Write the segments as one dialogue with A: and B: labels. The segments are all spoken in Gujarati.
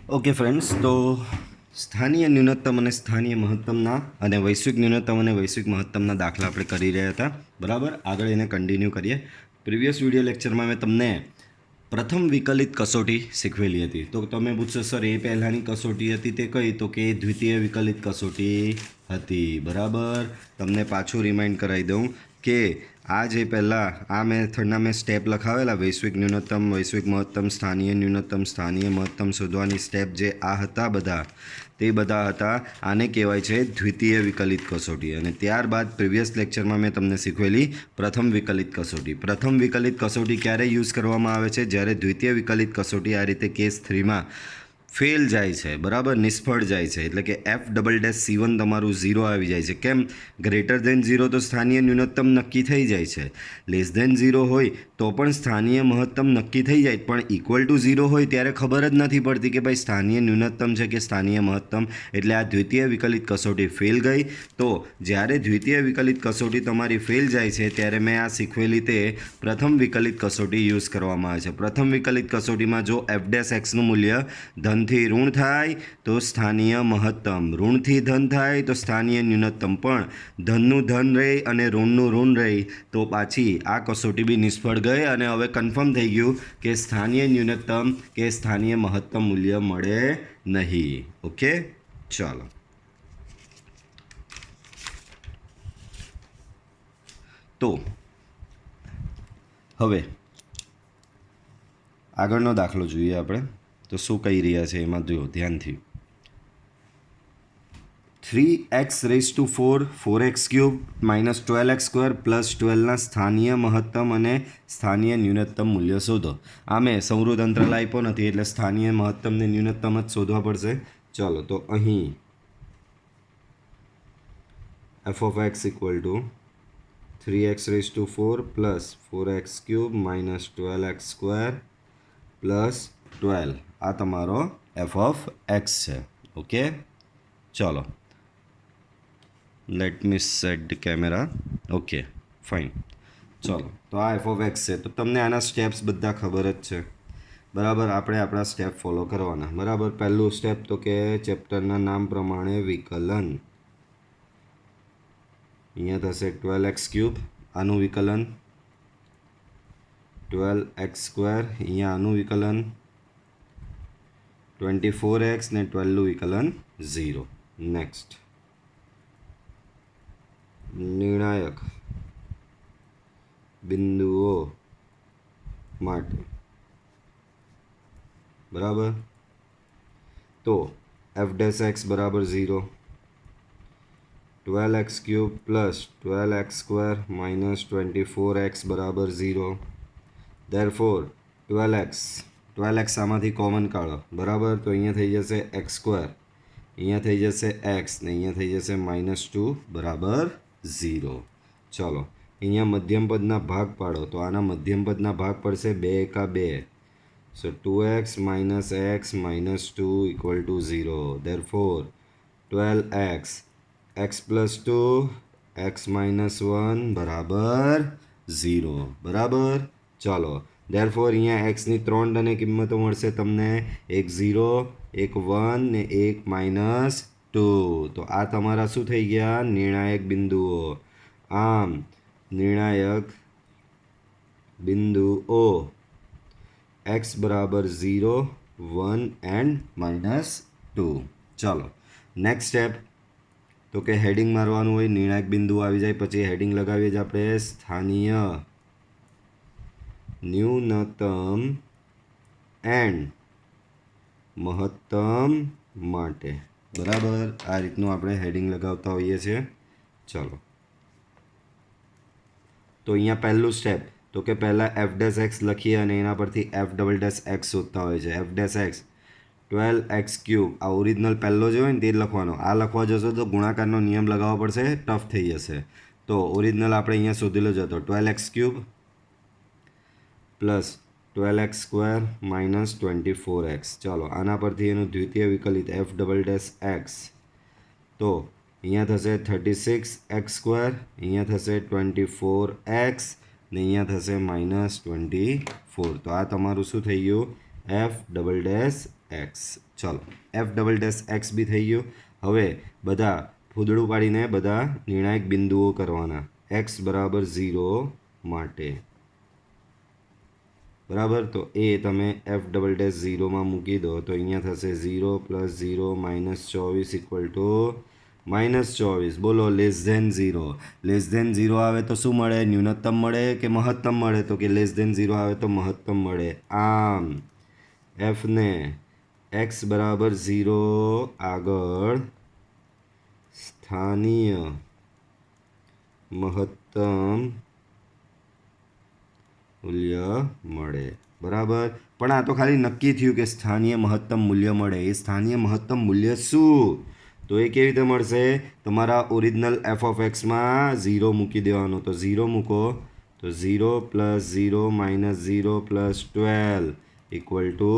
A: ઓકે ફ્રેન્ડ્સ, તો સ્થાનીય ન્યૂનતમ અને સ્થાનીય મહત્તમના અને વૈશ્વિક ન્યૂનતમ અને વૈશ્વિક મહત્તમના દાખલા આપણે કરી રહ્યા હતા. બરાબર, આગળ એને કન્ટિન્યુ કરીએ. પ્રીવિયસ વિડીયો લેક્ચરમાં મેં તમને પ્રથમ વિકલિત કસોટી શીખવેલી હતી. તો તમે પૂછશો સર એ પહેલાંની કસોટી હતી તે કઈ? તો કે દ્વિતીય વિકલિત કસોટી હતી. બરાબર, તમને પાછું રિમાઇન્ડ કરાવી દઉં કે આ જે પહેલાં આ મેથડના મેં સ્ટેપ લખાવેલા, વૈશ્વિક ન્યૂનતમ, વૈશ્વિક મહત્તમ, સ્થાનીય ન્યૂનતમ, સ્થાનીય મહત્તમ શોધવાની સ્ટેપ જે આ હતા બધા, તે બધા હતા. આને કહેવાય છે દ્વિતીય વિકલિત કસોટી. અને ત્યારબાદ પ્રીવિયસ લેક્ચરમાં મેં તમને શીખવેલી પ્રથમ વિકલિત કસોટી. પ્રથમ વિકલિત કસોટી ક્યારે યુઝ કરવામાં આવે છે? જ્યારે દ્વિતીય વિકલિત કસોટી આ રીતે કેસ 3માં ફેલ જાય છે, બરાબર, નિષ્ફળ જાય છે. એટલે કે F∬C1 તમારું 0 આવી જાય છે. કેમ? ગ્રેટર દેન 0 તો સ્થાનીય ન્યૂનતમ નક્કી થઈ જાય છે. લેસ દેન 0 હોય તો પણ સ્થાનીય મહત્તમ નક્કી થઈ જાય, પણ ઇક્વલ ટુ 0 હોય ત્યારે ખબર જ નથી પડતી કે ભાઈ સ્થાનીય ન્યૂનતમ છે કે સ્થાનીય મહત્તમ. એટલે આ દ્વિતીય વિકલિત કસોટી ફેલ ગઈ. તો જ્યારે દ્વિતીય વિકલિત કસોટી તમારી ફેલ જાય છે ત્યારે મેં આ શીખવેલી તે પ્રથમ વિકલિત કસોટી યુઝ કરવામાં આવે છે. પ્રથમ વિકલિત કસોટીમાં જો F'(x) નું મૂલ્ય ધનથી ઋણ થાય તો સ્થાનીય મહત્તમ, ઋણથી ધન થાય તો સ્થાનીય ન્યૂનતમ. પણ ધનનું ધન રહી અને ઋણનું ઋણ રહી તો પાછી આ કસોટી બી નિષ્ફળ ગઈ. અને હવે કન્ફર્મ થઈ ગયું કે સ્થાનીય ન્યૂનતમ કે સ્થાનીય મહત્તમ મૂલ્ય મળે નહીં. ઓકે, ચાલો. તો હવે આગળનો દાખલો જોઈએ આપણે. તો શું કહી રહ્યા છે એમાં જો ધ્યાનથી. 3x⁴ 4x³ - 12x² + 12ના સ્થાનીય મહત્તમ અને સ્થાનીય ન્યૂનતમ મૂલ્ય શોધો. આ મેં સંવૃત અંતરાલ આપ્યો નથી એટલે સ્થાનીય મહત્તમ ને ન્યૂનતમ જ શોધવા પડશે. ચાલો, તો અહીં f(x) = 3x⁴ + 4x³ - 12x² + 12. આ તમારો f(x) છે. ઓકે, ચાલો. Let me set the camera. Okay, fine. ચલો, તો આ f(x) છે. તો તમને આના સ્ટેપ્સ બધા ખબર જ છે, બરાબર. આપણે આપણા સ્ટેપ ફોલો કરવાના, બરાબર. પહેલું સ્ટેપ તો કે ચેપ્ટરના નામ પ્રમાણે વિકલન. અહીંયા થશે 12x³, આનું વિકલન 12x², અહીંયા આનું વિકલન 24x ને 12નું વિકલન 0. નેક્સ્ટ, નિર્ણાયક બિંદુઓ માટે, બરાબર. તો f'(x) = 0, 12x³ + 12x² - 24x = 0. Therefore 12x આમાંથી કોમન કાઢો, બરાબર. તો અહીંયા થઈ જશે x², અહીંયા થઈ જશે x ને અહીંયા થઈ જશે -2 બરાબર 0. ચલો, અહીંયા મધ્યમ પદના ભાગ પાડો. તો આના મધ્યમ પદના ભાગ પડશે 2 એકા 2. સો 2x - x - 2 = 0. Therefore 12x, x + 2, x - 1 બરાબર 0. બરાબર, ચાલો. Therefore અહીંયા x ની 3 અને કિંમતો મળશે તમને, એક 0, એક 1 ને એક -2. તો આ તમારા શું થઈ ગયા? નિર્ણાયક બિંદુઓ. આમ નિર્ણાયક બિંદુઓ x = 0, 1 and -2. ચાલો, નેક્સ્ટ સ્ટેપ તો કે હેડિંગ મારવાનું હોય. નિર્ણાયક બિંદુ આવી જાય પછી હેડિંગ લગાવીએ જ આપણે સ્થાનીય ન્યૂનતમ એન્ડ મહત્તમ માટે, બરાબર. આ રીતનું આપણે હેડિંગ લગાવતા હોઈએ છીએ. ચલો, તો અહીંયા પહેલું સ્ટેપ તો કે પહેલાં f'(x) લખીએ અને એના પરથી f'(x) શોધતા હોય છે. f'(x) 12x³ આ ઓરિજિનલ પહેલો જે હોય ને તે જ લખવાનો. આ લખવા જશો તો ગુણાકારનો નિયમ લગાવવો પડશે, ટફ થઈ જશે. તો ઓરિજિનલ આપણે અહીંયા શોધેલો જ હતો, 12x³ + 12x² - 24x. ચાલો, આના પરથી એનું દ્વિતીય વિકલિત f'(x) તો અહીંયા થશે 36x², અહીંયા થશે 24x ને અહીંયા થશે -24. તો આ તમારું શું થઈ ગયું? F double dash x. ચાલો એફ ડબલ ડેશ એક્સ બી થઈ ગયું. હવે બધા ફૂદડું પાડીને બધા નિર્ણાયક બિંદુઓ કરવાના એક્સ બરાબર 0 માટે. બરાબર, તો એ તમે એફ ડબલ ડેશ 0માં મૂકી દો તો અહીંયા થશે 0 + 0 -24 ઇક્વલ ટુ -24. બોલો લેસ ધેન 0. લેસ ધેન 0 આવે તો શું મળે? ન્યૂનતમ મળે કે મહત્તમ મળે? તો કે લેસ ધેન 0 આવે તો મહત્તમ મળે. આમ એફને એક્સ બરાબર 0 આગળ સ્થાનીય મહત્તમ મૂલ્ય મળે. બરાબર, પણ આ તો ખાલી નક્કી થયું કે સ્થાનીય મહત્તમ મૂલ્ય મળે. એ સ્થાનીય મહત્તમ મૂલ્ય શું? તો એ કેવી રીતે મળશે? તમારા ઓરિજિનલ એફ ઓફ એક્સમાં 0 મૂકી દેવાનો. તો 0 મૂકો તો 0 + 0 -0 + 12 ઇક્વલ ટુ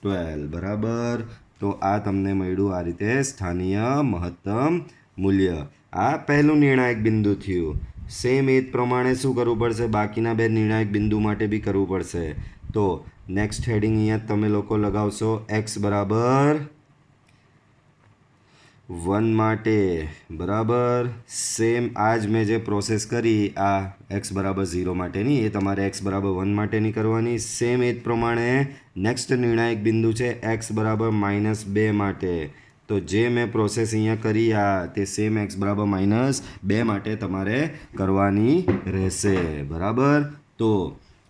A: 12. બરાબર, તો આ તમને મળ્યું આ રીતે સ્થાનીય મહત્તમ મૂલ્ય. આ પહેલું નિર્ણાયક બિંદુ થયું. સેમ એ જ પ્રમાણે શું કરવું પડશે? બાકીના બે નિર્ણાયક બિંદુ માટે બી કરવું પડશે. તો નેક્સ્ટ હેડિંગ અહીંયા તમે લોકો લગાવશો એક્સ બરાબર 1 માટે. બરાબર, સેમ આ જ મેં જે પ્રોસેસ કરી આ એક્સ બરાબર 0 માટેની એ તમારે એક્સ બરાબર 1 માટેની કરવાની. સેમ એ જ પ્રમાણે નેક્સ્ટ નિર્ણાયક બિંદુ છે એક્સ બરાબર -2 માટે. તો જે મેં પ્રોસેસ અહીંયા કરી આ તે સેમ એક્સ બરાબર -2 માટે તમારે કરવાની રહેશે. બરાબર, તો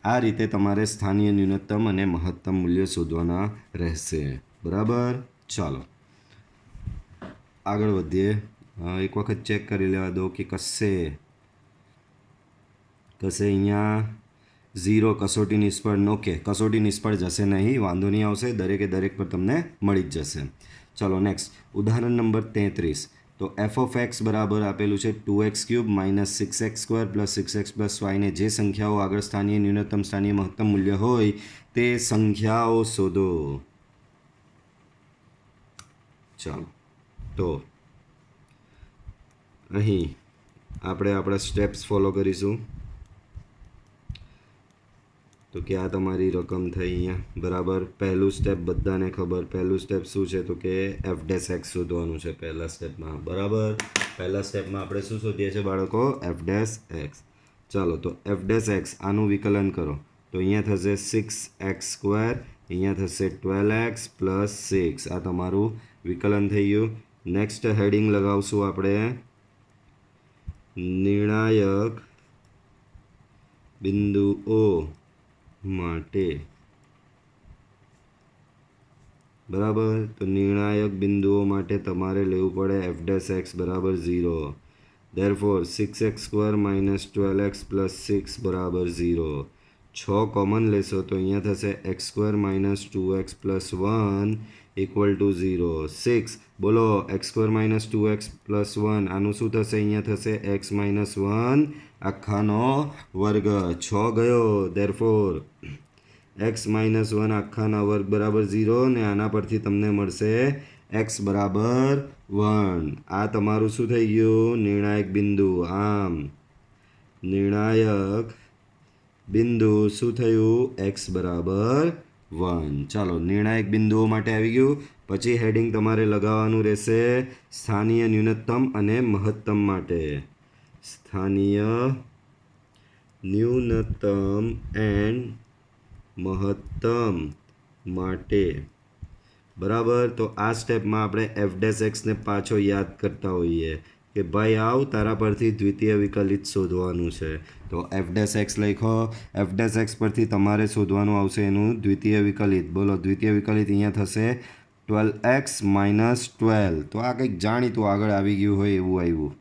A: આ રીતે તમારે સ્થાનીય ન્યૂનતમ અને મહત્તમ મૂલ્ય શોધવાના રહેશે. બરાબર, ચાલો આગળ વધીએ. એક વખત ચેક કરી લેવા દો કે કશે અહીંયા 0 કસોટી નિષ્ફળ. ઓકે, કસોટી નિષ્ફળ જશે નહીં, વાંધો નહીં આવશે, દરેકે દરેક પર તમને મળી જ જશે. ચલો નેક્સ્ટ ઉદાહરણ નંબર 33. તો એફ ઓફ એક્સ બરાબર આપેલું છે 2x³ - 6x² + 6x + y ને જે સંખ્યાઓ આગળ સ્થાનીય ન્યૂનતમ સ્થાનીય મહત્તમ મૂલ્ય હોય તે સંખ્યાઓ શોધો. ચાલો, તો અહીં આપણે આપણા સ્ટેપ્સ ફોલો કરીશું. તો કે આ તમારી રકમ થઈ અહીંયા. બરાબર, પહેલું સ્ટેપ બધાને ખબર. પહેલું સ્ટેપ શું છે? તો કે એફ ડેશ એક્સ શોધવાનું છે પહેલા સ્ટેપમાં. બરાબર, પહેલા સ્ટેપમાં આપણે શું શોધીએ છીએ બાળકો? F dash x. ચાલો, તો એફ ડેશ એક્સ આનું વિકલન કરો તો અહીંયા થશે 6x², અહીંયા થશે 12x + 6. આ તમારું વિકલન થઈ ગયું. નેક્સ્ટ હેડિંગ લગાવશું આપણે નિર્ણાયક બિંદુઓ માટે. બરાબર, તો નિર્ણાયક બિંદુઓ માટે તમારે લેવું પડે એફ ડેશ એક્સ બરાબર 0. ધેરફોર 6x² - 12x + 6 બરાબર 0. 6 કોમન લેશો તો અહીંયા થશે x² - 2x + 1 ઇક્વલ ટુ 0. 6 બોલો x² - 2x + 1 આનું શું થશે? અહીંયા થશે x - 1 આખાનો વર્ગ. 6 ગયો. ધેરફોર x - 1 આખાના વર્ગ બરાબર 0 ને આના પરથી તમને મળશે x બરાબર 1. આ તમારું શું થઈ ગયું? નિર્ણાયક બિંદુ. આમ નિર્ણાયક બિંદુ શું થયું? x બરાબર 1. ચાલો, નિર્ણાયક બિંદુઓ માટે આવી ગયું. પછી હેડિંગ તમારે લગાવવાનું રહેશે સ્થાનીય ન્યૂનતમ અને મહત્તમ માટે. સ્થાનીય ન્યૂનતમ એન્ડ મહત્તમ માટે. બરાબર, તો આ સ્ટેપમાં આપણે એફ ડેશ એક્સને પાછો યાદ કરતા હોઈએ કે ભાઈ આવ તારા પરથી દ્વિતીય વિકલિત શોધવાનું છે. તો એફ ડેશ એક્સ લખો. એફ ડેશ એક્સ પરથી તમારે શોધવાનું આવશે એનું દ્વિતીય વિકલિત. બોલો દ્વિતીય વિકલિત અહીંયા થશે 12x - 12. તો આ કંઈક જાણીતું આગળ આવી ગયું હોય એવું આવ્યું,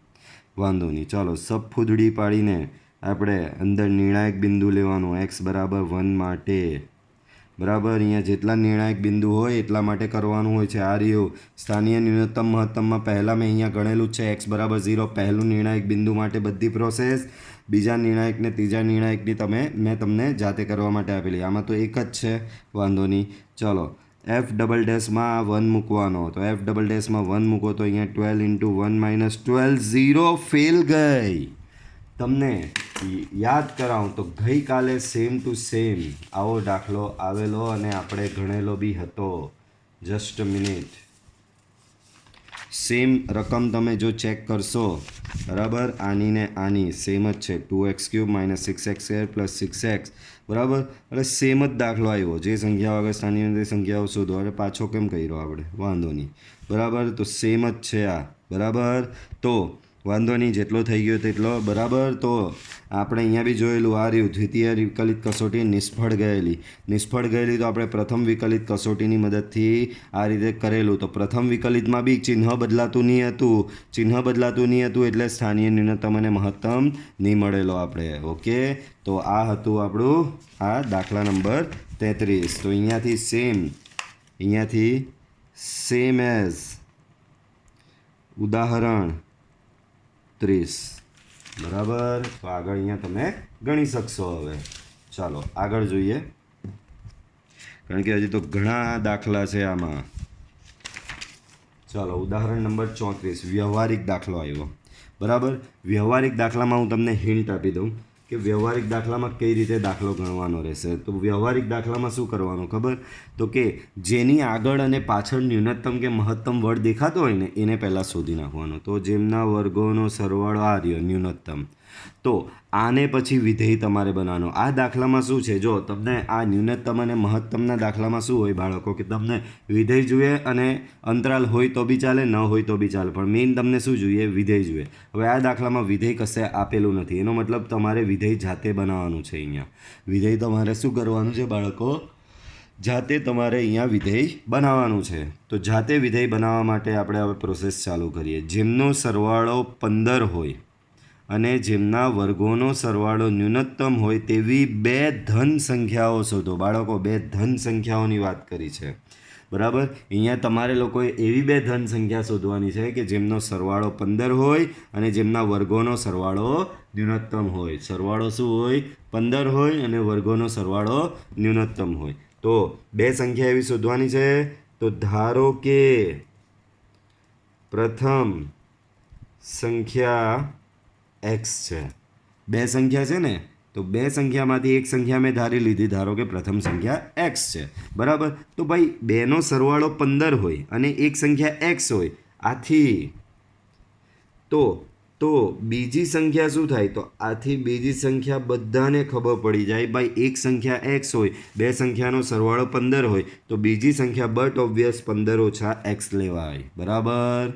A: વાંધો નહીં. ચાલો, સબ ફૂદડી પાડીને આપણે અંદર નિર્ણાયક બિંદુ લેવાનું એક્સ બરાબર 1 માટે. બરાબર, અહીંયા જેટલા નિર્ણાયક બિંદુ હોય એટલા માટે કરવાનું હોય છે. આ રહ્યું સ્થાનીય ન્યૂનતમ મહત્તમમાં પહેલાં મેં અહીંયા ગણેલું જ છે એક્સ બરાબર 0. પહેલું નિર્ણાયક બિંદુ માટે બધી પ્રોસેસ. બીજા નિર્ણાયક ને ત્રીજા નિર્ણાયકની મેં તમને જાતે કરવા માટે આપેલી. આમાં તો એક જ છે, વાંધો નહીં. ચલો, એફ ડબલ ડેશમાં 1 મૂકવાનો. તો એફ ડબલ ડેશમાં 1 મૂકો તો અહીંયા 12 × 1 - 12 0 ફેલ ગઈ. તમને યાદ કરાવું તો ગઈકાલે સેમ ટુ સેમ આવો દાખલો આવેલો અને આપણે ગણેલો બી હતો. Just minute. સેમ રકમ તમે જો ચેક કરશો, બરાબર, આની ને આની સેમ જ છે, 2x³ - 6x² + 6x, બરાબર. એટલે સેમ જ દાખલો આવ્યો. જે સંખ્યાઓ આગળ સ્થાનીય તે સંખ્યાઓ શોધો. એટલે પાછો કેમ કર્યો આપણે? વાંધો નહીં, બરાબર. તો સેમ જ છે આ, બરાબર. તો વાંધો નહીં, જેટલો થઈ ગયો તેટલો, બરાબર. તો આપણે અહીંયા બી જોયેલું આ રહ્યું, દ્વિતીય વિકલિત કસોટી નિષ્ફળ ગયેલી. તો આપણે પ્રથમ વિકલિત કસોટીની મદદથી આ રીતે કરેલું. તો પ્રથમ વિકલિતમાં બી ચિહ્ન બદલાતું નહીં હતું એટલે સ્થાનીય ન્યૂનતમ અને મહત્તમ નહીં મળેલો આપણે. ઓકે, તો આ હતું આપણું આ દાખલા નંબર 33. તો અહીંયાથી સેમ એઝ ઉદાહરણ 30, બરાબર. તો આગળ અહીંયા તમે ગણી શકશો. હવે ચાલો આગળ જોઈએ, કારણ કે હજી તો ઘણા દાખલા છે આમાં. ચાલો ઉદાહરણ નંબર 34, વ્યવહારિક દાખલો આવ્યો, બરાબર. વ્યવહારિક દાખલામાં હું તમને હિન્ટ આપી દઉં કે વ્યવહારિક દાખલામાં કઈ રીતે દાખલો ગણવાનો રહેશે. તો વ્યવહારિક દાખલામાં શું કરવાનું ખબર? તો કે જેની આગળ અને પાછળ ન્યૂનતમ કે મહત્તમ વર્ગ દેખાતો હોય ને એને પહેલાં શોધી નાખવાનો. તો જેમના વર્ગોનો સરવાળો આ રહ્યો ન્યૂનતમ, તો આને પછી વિધેય તમારે બનાવવાનો. આ દાખલામાં શું છે, જો તમને આ ન્યૂનતમ અને મહત્તમના દાખલામાં શું હોય બાળકો, કે તમને વિધેય જોઈએ અને અંતરાલ હોય તો બી ચાલે, ન હોય તો બી ચાલે, પણ મેઇન તમને શું જોઈએ? વિધેય જોઈએ. હવે આ દાખલામાં વિધેય કશે આપેલું નથી, એનો મતલબ તમારે વિધેય જાતે બનાવવાનું છે. અહીંયા વિધેય તમારે શું કરવાનું છે બાળકો? જાતે તમારે અહીંયા વિધેય બનાવવાનું છે. તો જાતે વિધેય બનાવવા માટે આપણે હવે પ્રોસેસ ચાલુ કરીએ. જેમનો સરવાળો 15 હોય અને જેમના વર્ગોનો સરવાળો ન્યૂનતમ હોય તેવી બે ધન સંખ્યાઓ શોધો. બાળકો, બે ધન સંખ્યાઓની વાત કરી છે, બરાબર. અહીંયા તમારે લોકોએ એવી બે ધન સંખ્યા શોધવાની છે કે જેમનો સરવાળો 15 હોય અને જેમના વર્ગોનો સરવાળો ન્યૂનતમ હોય. સરવાળો શું હોય? 15 હોય અને વર્ગોનો સરવાળો ન્યૂનતમ હોય. તો બે સંખ્યા એવી શોધવાની છે. તો ધારો કે પ્રથમ સંખ્યા x છે. બે સંખ્યા છે ને, તો બે સંખ્યામાંથી એક સંખ્યા મેં ધારી લીધી. ધારો કે પ્રથમ સંખ્યા x છે, બરાબર. તો ભાઈ બેનો સરવાળો 15 હોય અને એક સંખ્યા x હોય. આથી તો બીજી સંખ્યા શું થાય? તો આથી બીજી સંખ્યા બધાને ખબર પડી જાય. ભાઈ એક સંખ્યા x હોય, બે સંખ્યાનો સરવાળો 15 હોય, તો બીજી સંખ્યા બટ ઓબ્વિયસ 15 - x લેવાય, બરાબર.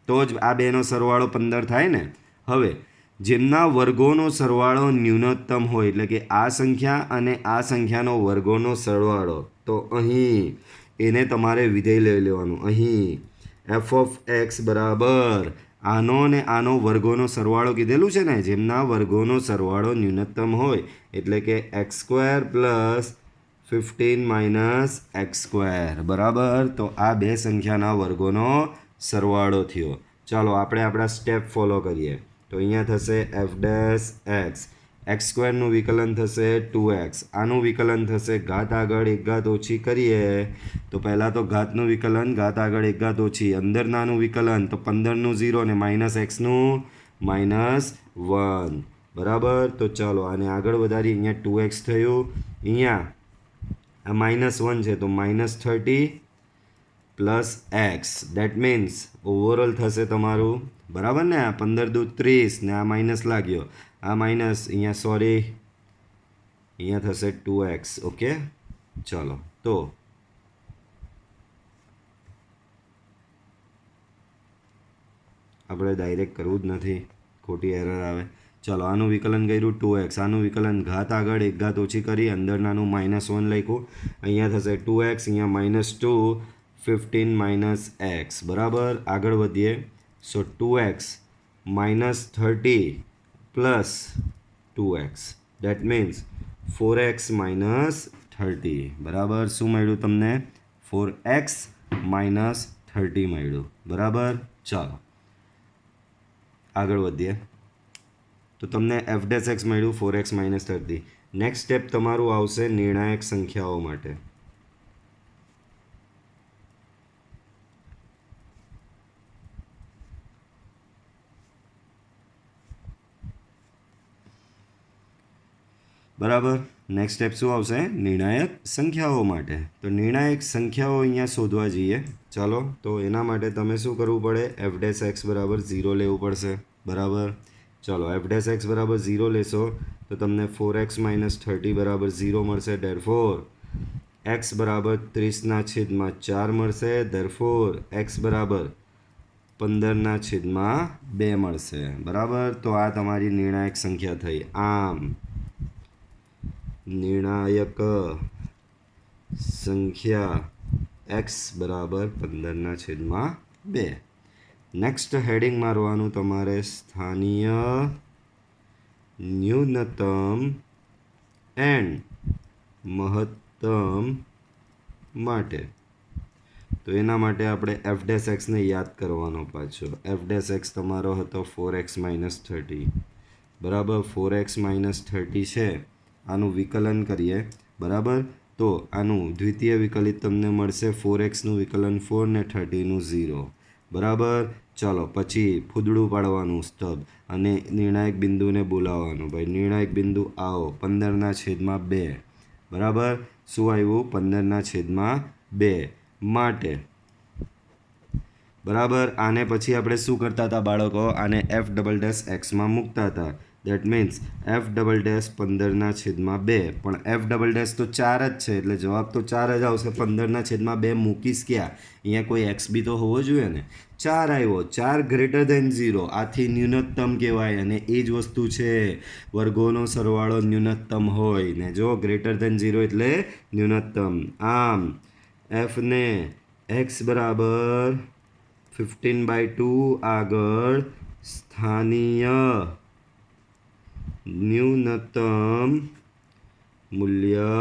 A: તો જ આ બેનો સરવાળો 15 થાય ને. હવે જેમના વર્ગોનો સરવાળો ન્યૂનતમ હોય, એટલે કે આ સંખ્યા અને આ સંખ્યાનો વર્ગોનો સરવાળો, તો અહીં એને તમારે વિધેય લઈ લેવાનું. અહીં f(x) બરાબર આનો ને આનો વર્ગોનો સરવાળો કીધેલું છે ને, જેમના વર્ગોનો સરવાળો ન્યૂનતમ હોય, એટલે કે x² + 15 - x², બરાબર. તો આ બે સંખ્યાના વર્ગોનો સરવાળો થયો. ચાલો આપણે આપણા સ્ટેપ ફોલો કરીએ. તો અહીંયા થશે f'(x), x²નું વિકલન થશે 2x, આનું વિકલન થશે ઘાત આગળ એક ઘાત ઓછી કરીએ તો પહેલાં તો ઘાતનું વિકલન, ઘાત આગળ એક ઘાત ઓછી, અંદરનાનું વિકલન, તો 15નું 0 અને -xનું -1, બરાબર. તો ચાલો આને આગળ વધારી. અહીંયા 2x થયું, અહીંયા આ -1 છે તો -30 + x, દેટ મીન્સ ઓવરઓલ થશે તમારું, બરાબર ને. આ 15 દુ 30 ને આ માઇનસ લાગ્યો, આ માઇનસ, અહીંયા સોરી, અહીંયા થશે 2x. ઓકે, ચલો. તો આપણે ડાયરેક્ટ કરવું જ નથી, ખોટી એરર આવે. ચલો આનું વિકલન કર્યું 2x, આનું વિકલન ઘાત આગળ એક ઘાત ઓછી કરી, અંદરનાનું -1 લખ્યું, અહીંયા થશે 2x, અહીંયા -2, 15 - x, બરાબર. આગળ વધીએ. સો 2x -30 + 2x, that means 4x - 30, બરાબર. શું મળ્યું તમને? 4x - 30 મળ્યું, બરાબર. ચાલો આગળ વધીએ. તો તમને f' મળ્યું 4x - 30. નેક્સ્ટ સ્ટેપ તમારું આવશે નિર્ણાયક સંખ્યાઓ માટે. બરાબર. નેક્સ્ટ સ્ટેપ શું આવશે? નિર્ણાયક સંખ્યાઓ માટે. તો નિર્ણાયક સંખ્યાઓ અહીંયા શોધવા જઈએ. ચાલો, તો એના માટે તમે શું કરવું પડે? એફ ડેશ એક્સ બરાબર 0 લેવું પડશે. બરાબર. ચાલો, એફ ડેશ એક્સ બરાબર 0 લેશો તો તમને 4x - 30 બરાબર 0 મળશે. ધેરફોર એક્સ બરાબર 30/4 મળશે. ધેરફોર એક્સ બરાબર 15/2 મળશે. બરાબર. તો આ તમારી નિર્ણાયક સંખ્યા થઈ. આમ નિર્ણાયક સંખ્યા એક્સ બરાબર 15/2. નેક્સ્ટ હેડિંગ મારવાનું તમારે સ્થાનીય ન્યૂનતમ એન્ડ મહત્તમ માટે. તો એના માટે આપણે એફ ડેશ એક્સને યાદ કરવાનો પાછો. એફ ડેશ એક્સ તમારો હતો 4x - 30. બરાબર. 4x - 30 છે. આનું વિકલન કરીએ. બરાબર. તો આનું દ્વિતીય વિકલિત તમને મળશે. 4xનું વિકલન 4 ને 30નું 0. બરાબર. ચાલો, પછી ફૂદડું પાડવાનું સ્તબ અને નિર્ણાયક બિંદુને બોલાવવાનું. ભાઈ નિર્ણાયક બિંદુ આવો 15/2. બરાબર. શું આવ્યું? 15/2 માટે. બરાબર. આને પછી આપણે શું કરતા હતા બાળકો? આને એફ ડબલ ડેશ એક્સમાં મૂકતા હતા. That means F double dash 15/2. પણ એફ ડબલ ડેશ તો 4 જ છે એટલે જવાબ તો 4 જ આવશે. 15/2 મૂકીશ ક્યાં? અહીંયા કોઈ એક્સ બી તો હોવો જોઈએ ને. 4 આવ્યો. 4 ગ્રેટર દેન 0. આથી ન્યૂનતમ કહેવાય. અને એ જ વસ્તુ છે, વર્ગોનો સરવાળો ન્યૂનતમ હોય ને. જો ગ્રેટર દેન 0 એટલે ન્યૂનતમ. આમ એફને એક્સ બરાબર 15/2 આગળ સ્થાનીય ન્યૂનતમ મૂલ્ય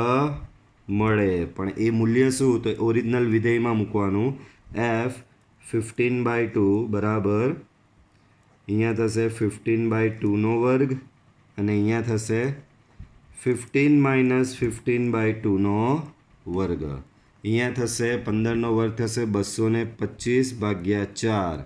A: મળે. પણ એ મૂલ્ય શું? તો ઓરિજિનલ વિધેયમાં મૂકવાનું. એફ 15/2 બરાબર અહીંયા થશે 15/2નો વર્ગ અને અહીંયા થશે 15 - 15/2નો વર્ગ. અહીંયા થશે 15નો વર્ગ થશે 225/4.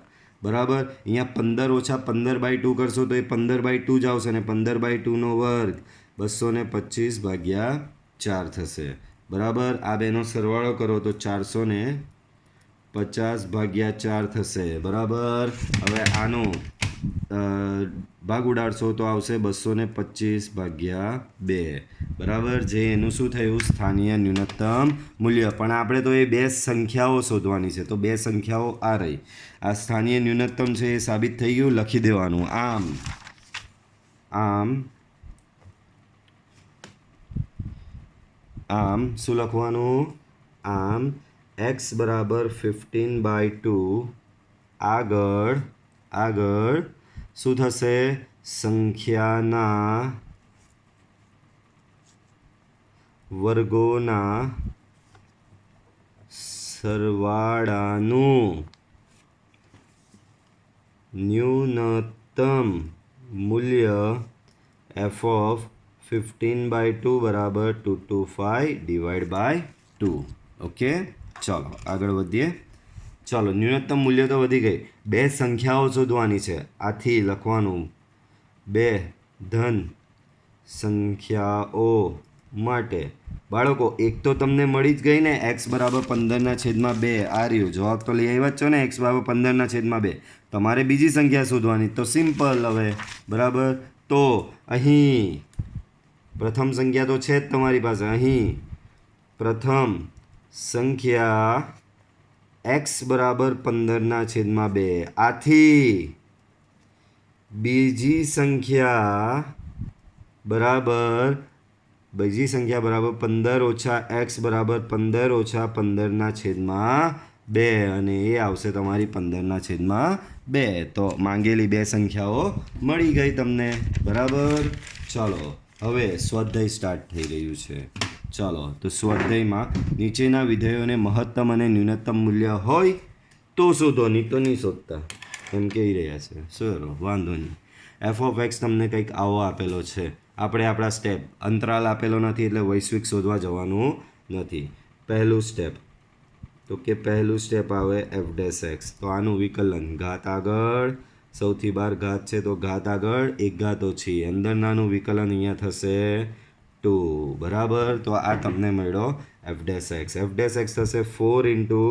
A: બરાબર. અહીંયા 15 - 15/2 કરશો તો એ 15/2 જ આવશે ને. 15/2નો વર્ગ 225/4 થશે. બરાબર. આ બેનો સરવાળો કરો તો 450/4 થશે. બરાબર. હવે આનો ભાગ ઉડાડશો તો આવશે 225/2. બરાબર. જે એનું શું થયું? સ્થાનીય ન્યૂનતમ મૂલ્ય. પણ આપણે તો એ બે સંખ્યાઓ શોધવાની છે. તો બે સંખ્યાઓ આ રહી. આ સ્થાનીય ન્યૂનતમ છે એ સાબિત થઈ ગયું. લખી દેવાનું. આમ શું લખવાનું? આમ એક્સ બરાબર 15/2 આગળ શું થશે? સંખ્યાના વર્ગોના સરવાળાનું ન્યૂનતમ મૂલ્ય એફ ઓફ 15/2 બરાબર 225/2. ઓકે. ચાલો આગળ વધીએ. ચાલો, ન્યૂનતમ મૂલ્ય તો વધી ગઈ. બે સંખ્યાઓ શોધવાની છે. આથી લખવાનું બે ધન સંખ્યાઓ માટે. બાળકો એક તો તમને મળી જ ગઈ ને, એક્સ બરાબર 15/2. આ રહ્યું. જવાબ તો લઈ આવ્યા જ છો ને, એક્સ બરાબર 15/2. તમારે બીજી સંખ્યા શોધવાની. તો સિમ્પલ હવે. બરાબર. તો અહીં પ્રથમ સંખ્યા તો છે જ તમારી પાસે. અહીં પ્રથમ સંખ્યા એક્સ બરાબર 15/2. આથી બીજી સંખ્યા બરાબર 15 - એક્સ બરાબર 15 - 15/2 અને એ આવશે તમારી 15/2. તો માંગેલી બે સંખ્યાઓ મળી ગઈ તમને. બરાબર. ચાલો, હવે સ્વાધ્યાય સ્ટાર્ટ થઈ રહ્યું છે. ચાલો, તો સ્વાધ્યાયમાં નીચેના વિધેયોને મહત્તમ અને ન્યૂનતમ મૂલ્ય હોય તો શોધો, નહીં તો નહીં શોધતા એમ કહી રહ્યા છે. સર વાંધો નહીં. એફ ઓફ એક્સ તમને કંઈક આવો આપેલો છે. આપણે આપણા સ્ટેપ અંતરાલ આપેલો નથી એટલે વૈશ્વિક શોધવા જવાનું નથી. પહેલું સ્ટેપ તો કે પહેલું સ્ટેપ આવે એફ ડેશ એક્સ. તો આનું વિકલન ઘાત આગળ, સૌથી બહાર ઘાત છે તો ઘાત આગળ એક ઘાત ઓછી, અંદરનાનું વિકલન અહીંયા થશે 2 બરાબર. તો આ તમને મળ્યો F dash x. F dash x થશે 4 ઇન્ટુ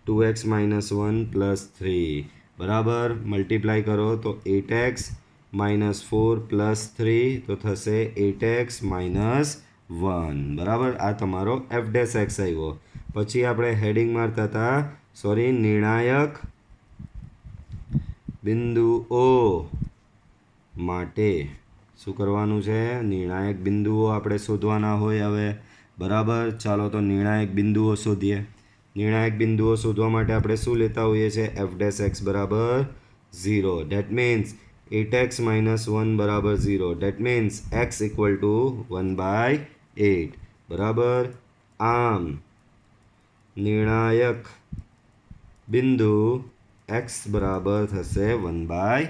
A: 2x માઇનસ 1 પ્લસ 3 બરાબર. મલ્ટીપ્લાય કરો તો 8x માઇનસ 4 પ્લસ 3 તો થશે 8x માઇનસ 1 બરાબર. આ તમારો એફ ડેશ એક્સ આવ્યો. પછી આપણે હેડિંગ મારતા હતા, સોરી, નિર્ણાયક બિંદુઓ માટે શું કરવાનું છે? નિર્ણાયક બિંદુઓ આપણે શોધવાના હોય હવે. બરાબર. ચાલો તો નિર્ણાયક બિંદુઓ શોધીએ. નિર્ણાયક બિંદુઓ શોધવા માટે આપણે શું લેતા હોઈએ છીએ? એફ ડેશ એક્સ બરાબર 0. ડેટ મીન્સ 8x માઇનસ 1 બરાબર 0. Date means x equal to 1/8 બરાબર. આમ નિર્ણાયક બિંદુ x બરાબર થશે 1/8.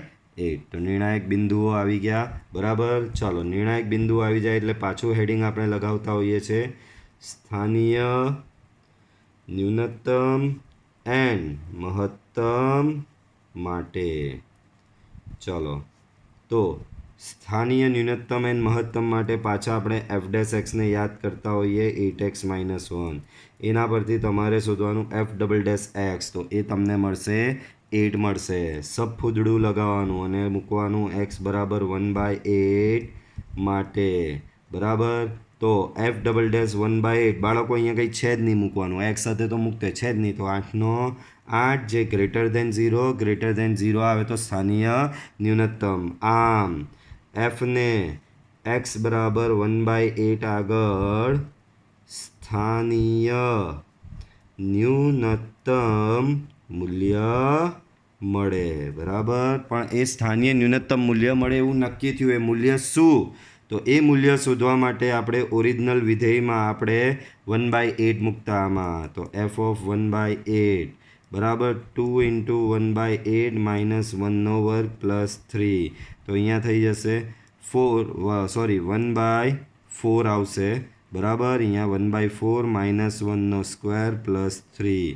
A: તો નિર્ણાયક બિંદુઓ આવી ગયા. બરાબર. ચાલો, નિર્ણાયક બિંદુઓ આવી જાય એટલે પાછું હેડિંગ આપણે લગાવતા હોઈએ છીએ, સ્થાનીય ન્યૂનતમ એન્ડ મહત્તમ માટે. ચલો, તો સ્થાનીય ન્યૂનતમ એન્ડ મહત્તમ માટે પાછા આપણે એફ ડેશ એક્સને યાદ કરતા હોઈએ, 8x માઇનસ 1. એના પરથી તમારે શોધવાનું એફ ડબલ ડેશ એક્સ. તો એ તમને મળશે 8 મળશે. સબફૂદડું લગાવવાનું અને મૂકવાનું એક્સ બરાબર 1/8 માટે. બરાબર. તો એફ ડબલ ડેશ 1/8, બાળકો અહીંયા કંઈ છે જ નહીં મૂકવાનું, એક્સ સાથે તો મૂકતે છે જ નહીં. તો 8નો 8 જે ગ્રેટર દેન 0 આવે તો સ્થાનીય ન્યૂનતમ. આમ એફને એક્સ બરાબર 1/8 આગળ સ્થાનીય ન્યૂનતમ મૂલ્ય મળે. બરાબર. પણ એ સ્થાનીય ન્યૂનતમ મૂલ્ય મળે એવું નક્કી થયું. એ મૂલ્ય શું? તો એ મૂલ્ય શોધવા માટે આપણે ઓરિજિનલ વિધેયમાં આપણે 1/8 મૂકતા આમાં. તો એફ ઓફ 1/8 બરાબર 2 ઇન્ટુ 1/8 માઇનસ 1નો વર્ગ પ્લસ 3. તો અહીંયા થઈ જશે 1/4 આવશે. બરાબર. અહીંયા 1/4 માઇનસ 1નો સ્ક્વેર પ્લસ 3.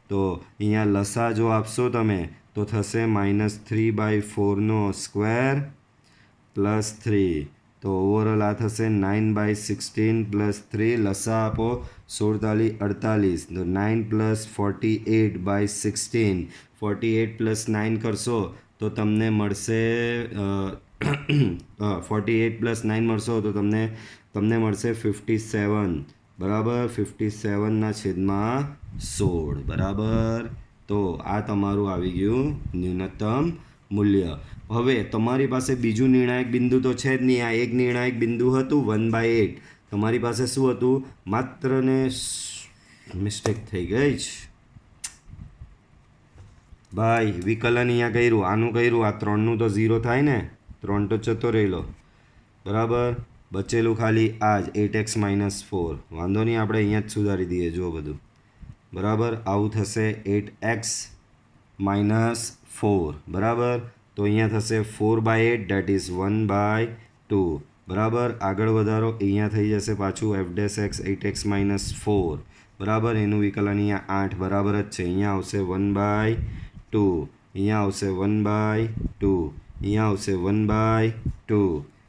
A: તો અહીંયા લસા જો આપશો તમે તો થશે -3/4નો સ્ક્વેર પ્લસ 3. તો ઓવરઓલ આ થશે 9/16 પ્લસ 3. લસા આપો 16 48. તો 9 પ્લસ 48/16. 48 પ્લસ 9 કરશો તો તમને મળશે 48 પ્લસ 9 મળશો તો તમને મળશે 57. બરાબર. 57/16. બરાબર. તો આ તમારું આવી ગયું ન્યૂનતમ મૂલ્ય. હવે તમારી પાસે બીજું નિર્ણાયક બિંદુ તો છે જ નહીં. આ એક નિર્ણાયક બિંદુ હતું 1/8. તમારી પાસે શું હતું? માત્ર ને મિસ્ટેક થઈ ગઈ જ ભાઈ. વિકલન અહીંયા કર્યું, આનું કર્યું, આ 3નું તો 0 થાય ને, 3 તો જતો રહેલો. બરાબર. બચેલું ખાલી આ જ 8x માઇનસ 4. વાંધો નહીં, આપણે અહીંયા જ સુધારી દઈએ. જો બધું બરાબર. આવું થશે 8x માઇનસ 4. બરાબર. તો અહીંયા થશે 4/8 ડેટ ઇઝ 1/2. બરાબર. આગળ વધારો, અહીંયા થઈ જશે પાછું F dash x 8x minus 4. બરાબર. એનું વિકલન અહીંયા 8 બરાબર જ છે. અહીંયા આવશે 1/2. અહીંયા આવશે 1/2. અહીંયા આવશે 1/2.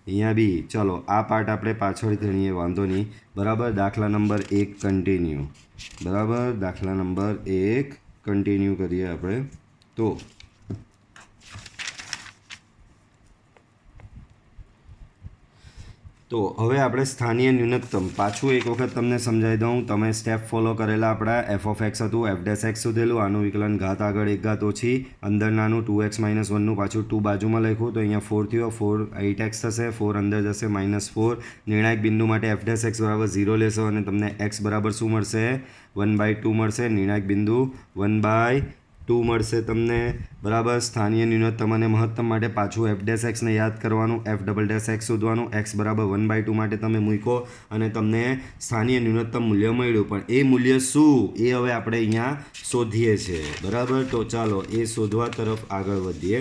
A: અહીંયા બી. ચલો, આ પાર્ટ આપણે પાછળ ગણીએ, વાંધો નહીં. બરાબર. દાખલા નંબર 1 કન્ટિન્યુ. બરાબર. દાખલા નંબર 1 કન્ટિન્યુ કરીએ આપણે. તો હવે આપણે સ્થાનીય ન્યૂનતમ પાછું એક વખત તમને સમજાવી દઉં. તમે સ્ટેપ ફોલો કરેલા. આપણા એફ ઓફ એક્સ હતું, એફ ડેશ એક્સ શોધેલું, આનું વિકલન ઘાત આગળ એક ઘાત ઓછી, અંદર નાનું 2x માઇનસ 1નું પાછું 2 બાજુમાં લખ્યું. તો અહીંયા 4 થયો, 4 8x થશે, 4 અંદર જશે -4. નિર્ણાયક બિંદુ માટે એફ ડેશ એક્સ બરાબર 0 લેશો અને તમને એક્સ બરાબર શું મળશે? 1/2 મળશે. નિર્ણાયક બિંદુ 1/2 મળશે તમને. બરાબર. સ્થાનીય ન્યૂનતમ અને મહત્તમ માટે પાછું એફ ડેશ એક્સને યાદ કરવાનું, એફ ડબલ ડેશ એક્સ શોધવાનું. એક્સ બરાબર 1/2 માટે તમે મૂકો અને તમને સ્થાનીય ન્યૂનતમ મૂલ્ય મળ્યું. પણ એ મૂલ્ય શું એ હવે આપણે અહીંયા શોધીએ છીએ. બરાબર. તો ચાલો એ શોધવા તરફ આગળ વધીએ.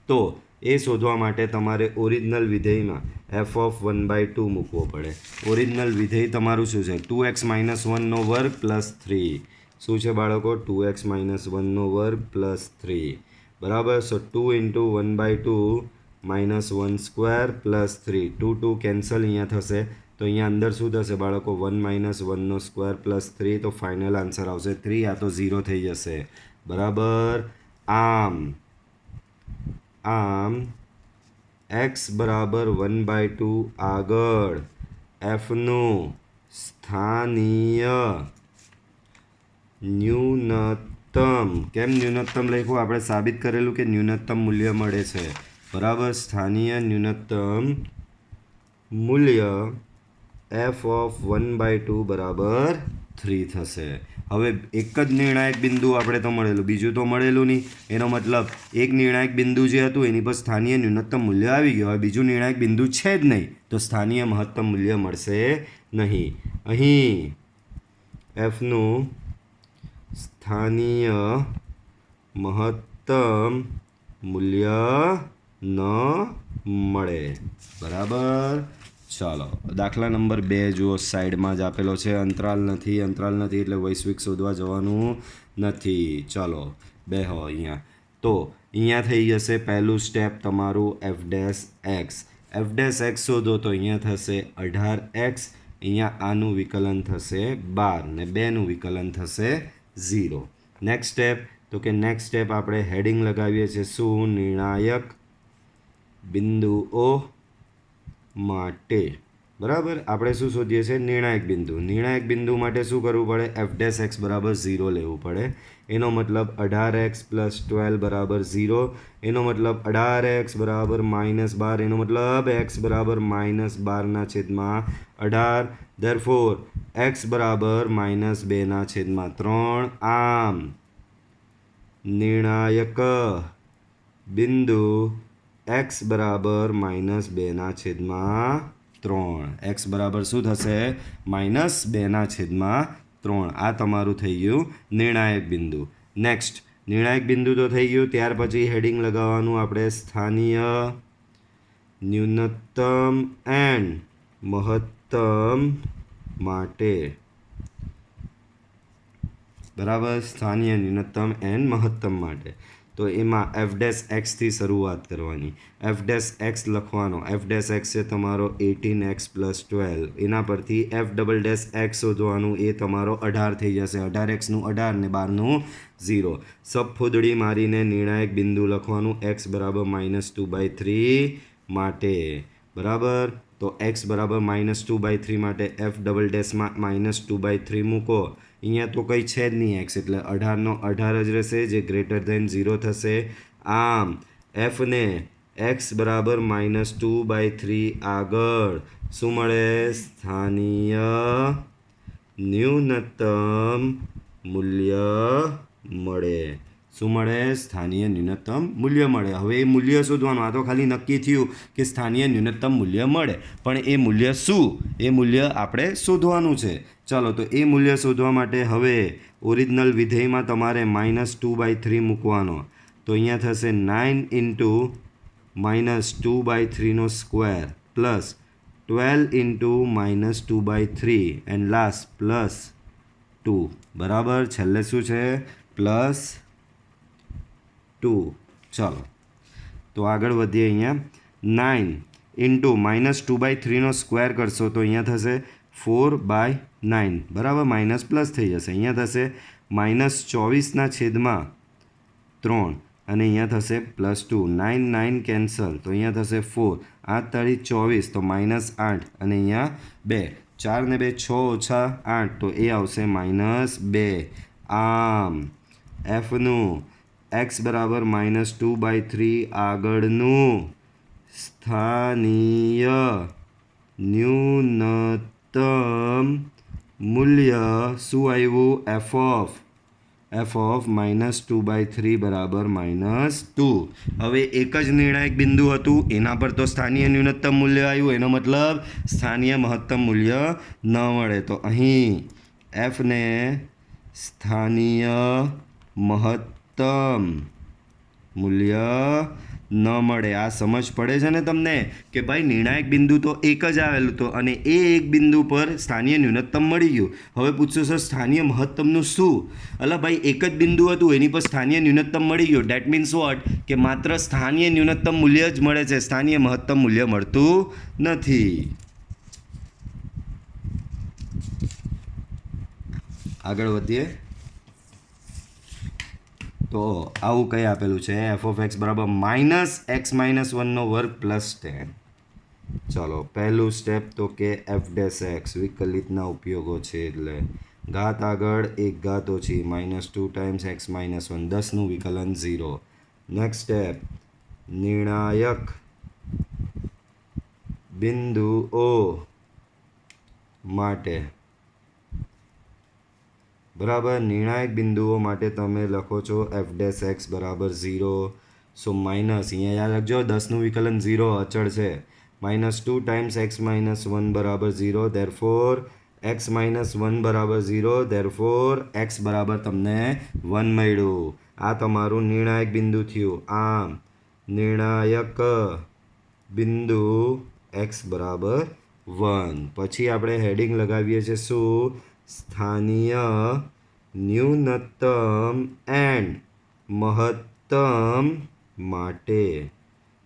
A: તો એ શોધવા માટે તમારે ઓરિજિનલ વિધેયમાં એફ ઓફ 1/2 મૂકવો પડે. ઓરિજિનલ વિધેય તમારું શું છે? 2x માઇનસ 1નો વર્ગ પ્લસ 3. શું છે બાળકો? 2x માઇનસ 1નો વર્ગ પ્લસ 3. બરાબર. સો 2 into 1/2 minus 1 square plus 3. 2 2 cancel અહીંયા થશે. તો અહીંયા અંદર શું થશે બાળકો 1 - 1 સ્ક્વેર પ્લસ 3 તો ફાઇનલ આન્સર આવશે 3 આ તો 0 થઈ જશે બરાબર આમ x બરાબર 1/2 આગળ fનું સ્થાનીય ન્યૂનતમ કેમ ન્યૂનતમ લખ્યું આપણે સાબિત કરેલું કે ન્યૂનતમ મૂલ્ય મળે છે બરાબર સ્થાનીય ન્યૂનતમ મૂલ્ય f ઓફ 1/2 બરાબર 3 થશે હવે એક જ નિર્ણાયક બિંદુ આપણે તો મળેલું બીજું તો મળેલું નહીં એનો મતલબ એક નિર્ણાયક બિંદુ જે હતું એની પર સ્થાનીય ન્યૂનતમ મૂલ્ય આવી ગયું હવે બીજું નિર્ણાયક બિંદુ છે જ નહીં તો સ્થાનીય મહત્તમ મૂલ્ય મળશે નહીં અહીં fનું સ્થાનીય મહત્તમ મૂલ્ય ન મળે બરાબર ચાલો દાખલા નંબર 2 જુઓ સાઈડમાં જ આપેલો છે અંતરાલ નથી એટલે વૈશ્વિક શોધવા જવાનું નથી ચાલો બેહો અહીંયા તો અહીંયા થઈ જશે પહેલું સ્ટેપ તમારું f' x શોધો તો અહીંયા થશે 18x અહીંયા આનું વિકલન થશે 12 ને 2નું વિકલન થશે 0 નેક્સ્ટ સ્ટેપ આપણે હેડિંગ લગાવીએ છીએ શું નિર્ણાયક બિંદુઓ માટે બરાબર આપણે શું શોધીએ છીએ નિર્ણાયક બિંદુ માટે શું કરવું પડે f' x બરાબર 0 લેવું પડે એનો મતલબ 18x + 12 બરાબર 0 એનો મતલબ 18x બરાબર -12 એનો મતલબ x બરાબર -12/18 ધેરફોર x બરાબર -2/3 આમ નિર્ણાયક બિંદુ x બરાબર -2/3 x બરાબર શું થશે -2/3 આ તમારું થઈ ગયું નિર્ણાયક બિંદુ નેક્સ્ટ નિર્ણાયક બિંદુ તો થઈ ગયું ત્યાર પછી હેડિંગ લગાવવાનું આપણે સ્થાનીય ન્યૂનતમ એન્ડ મહત્તમ માટે બરાબર સ્થાનીય ન્યૂનતમ એન્ડ મહત્તમ માટે તો એમાં f' થી શરૂઆત કરવાની f' લખવાનો f' છે તમારો 18x + 12 એના પરથી f" શોધવાનું એ તમારો 18 થઈ જશે 18xનું 18 ને 12નું 0 સબફૂદડી મારીને નિર્ણાયક બિંદુ લખવાનું x બરાબર -2/3 માટે બરાબર તો x બરાબર -2/3 માટે f" માં -2/3 મૂકો અહીંયા તો કંઈ છે જ નહીં x એટલે 18નો 18 જ રહેશે જે >0 થશે આમ fને x બરાબર -2/3 આગળ શું મળે સ્થાનીય ન્યૂનતમ મૂલ્ય મળે શું મળે સ્થાનીય ન્યૂનતમ મૂલ્ય મળે હવે એ મૂલ્ય શોધવાનું આ તો ખાલી નક્કી થયું કે સ્થાનીય ન્યૂનતમ મૂલ્ય મળે પણ એ મૂલ્ય શું એ મૂલ્ય આપણે શોધવાનું છે ચાલો તો એ મૂલ્ય શોધવા માટે હવે ઓરિજિનલ વિધેયમાં તમારે -2/3 મૂકવાનો તો અહીંયા થશે 9 × -2/3 square plus 12 × -2/3 and last plus 2 બરાબર છેલ્લે શું છે પ્લસ 2 ચાલો તો આગળ વધીએ અહીંયા 9 × -2/3 સ્ક્વેર કરશો તો અહીંયા થશે 4/9 બરાબર માઇનસ પ્લસ થઈ જશે અહીંયા થશે -24/3 અને અહીંયા થશે +2 9 9 કેન્સલ તો અહીંયા થશે 4 8 તાળી 24 તો -8 અને અહીંયા 2 4 ને 2 6 - 8 તો એ આવશે -2 આમ fનું x બરાબર -2/3 આગળનું સ્થાનીય ન્યૂનતમ મૂલ્ય શું આવ્યું f of -2/3 બરાબર -2 હવે એક જ નિર્ણાયક બિંદુ હતું એના પર તો સ્થાનીય ન્યૂનતમ મૂલ્ય આવ્યું એનો મતલબ સ્થાનીય મહત્તમ મૂલ્ય ન મળે તો અહીં fને સ્થાનીય મહત્તમ મૂલ્ય ન મળે આ સમજ પડે છે ને તમને કે ભાઈ નિર્ણાયક બિંદુ તો એક જ આવેલું તો અને એ એક બિંદુ પર સ્થાનીય ન્યૂનતમ મળી ગયું હવે પૂછશો સર સ્થાનીય મહત્તમનું શું અલા ભાઈ એક જ બિંદુ હતું એની પર સ્થાનીય ન્યૂનતમ મળી ગયું ડેટ મીન્સ વોટ કે માત્ર સ્થાનીય ન્યૂનતમ મૂલ્ય જ મળે છે સ્થાનીય મહત્તમ મૂલ્ય મળતું નથી આગળ વધીએ તો આવું કંઈ આપેલું છે એફ ઓફ એક્સ બરાબર -x-1 પ્લસ 10. ચાલો પહેલું સ્ટેપ તો કે એફ ડેશ એક્સ વિકલિતના ઉપયોગો છે એટલે ઘાત આગળ એક ઘાત ઓછી -2 ટાઈમ્સ x-1 10નું વિકલન 0. નેક્સ્ટ સ્ટેપ નિર્ણાયક બિંદુઓ માટે બરાબર નિર્ણાયક બિંદુઓ માટે તમે લખો છો એફ ડેશ એક્સ બરાબર 0. સો માઇનસ અહીંયા યાદ રાખજો 10નું વિકલન 0 અચળ છે -2 ટાઈમ્સ x-1 બરાબર 0 ધેરફોર x-1 બરાબર 0 ધેરફોર x બરાબર તમને 1 મળ્યું. આ તમારું નિર્ણાયક બિંદુ થયું. આમ નિર્ણાયક બિંદુ x બરાબર 1. પછી આપણે હેડિંગ લગાવીએ છીએ શું સ્થાનીય ન્યૂનતમ એન્ડ મહત્તમ માટે.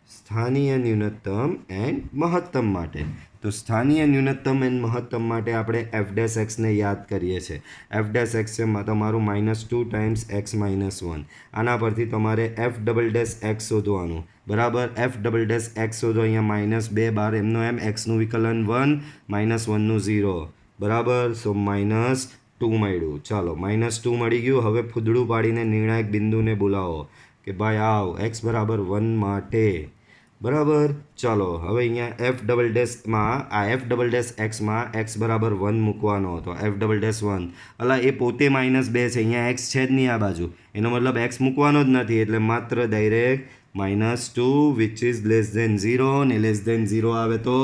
A: સ્થાનીય ન્યૂનતમ એન્ડ મહત્તમ માટે. તો સ્થાનીય ન્યૂનતમ એન્ડ મહત્તમ માટે આપણે એફ ડેશ એક્સને યાદ કરીએ છીએ. એફ ડેશ એક્સ છે તમારું -2 ટાઈમ્સ x-1. આના પરથી તમારે એફ ડબલ ડેશ એક્સ શોધવાનું બરાબર. એફ ડબલ ડેશ એક્સ શોધો અહીંયા -2 બાર એમનો એમ એક્સનું વિકલન 1 -1નું 0 બરાબર. સો -2 મળ્યું. ચાલો -2 મળી ગયું. હવે ફૂદડું પાડીને નિર્ણાયક બિંદુને બોલાવો કે ભાઈ આવ એક્સ બરાબર 1 માટે બરાબર. ચાલો હવે અહીંયા એફ ડબલ ડેશમાં આ એફ ડબલ ડેશ એક્સમાં એક્સ બરાબર 1 મૂકવાનો હતો. એફ ડબલ ડેશ 1 અલા એ પોતે -2 છે અહીંયા એક્સ છે જ નહીં આ બાજુ એનો મતલબ એક્સ મૂકવાનો જ નથી એટલે માત્ર direct -2 which is less than 0 ને લેસ ધેન 0 આવે તો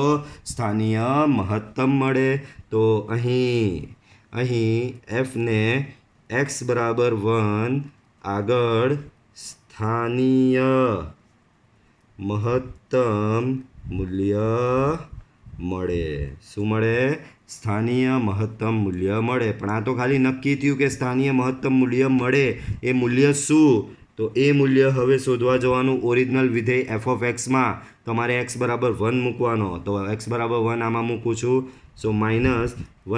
A: સ્થાનીય મહત્તમ મળે. તો અહીં એફને એક્સ બરાબર 1 આગળ સ્થાનીય મહત્તમ મૂલ્ય મળે. શું મળે? સ્થાનીય મહત્તમ મૂલ્ય મળે. પણ આ તો ખાલી નક્કી થયું કે સ્થાનીય મહત્તમ મૂલ્ય મળે. એ મૂલ્ય શું? તો એ મૂલ્ય હવે શોધવા જવાનું ઓરિજિનલ વિધેય એફ ઓફ એક્સમાં તમારે એક્સ બરાબર 1 મૂકવાનો. તો એક્સ બરાબર 1 આમાં મૂકું છું. સો -1 -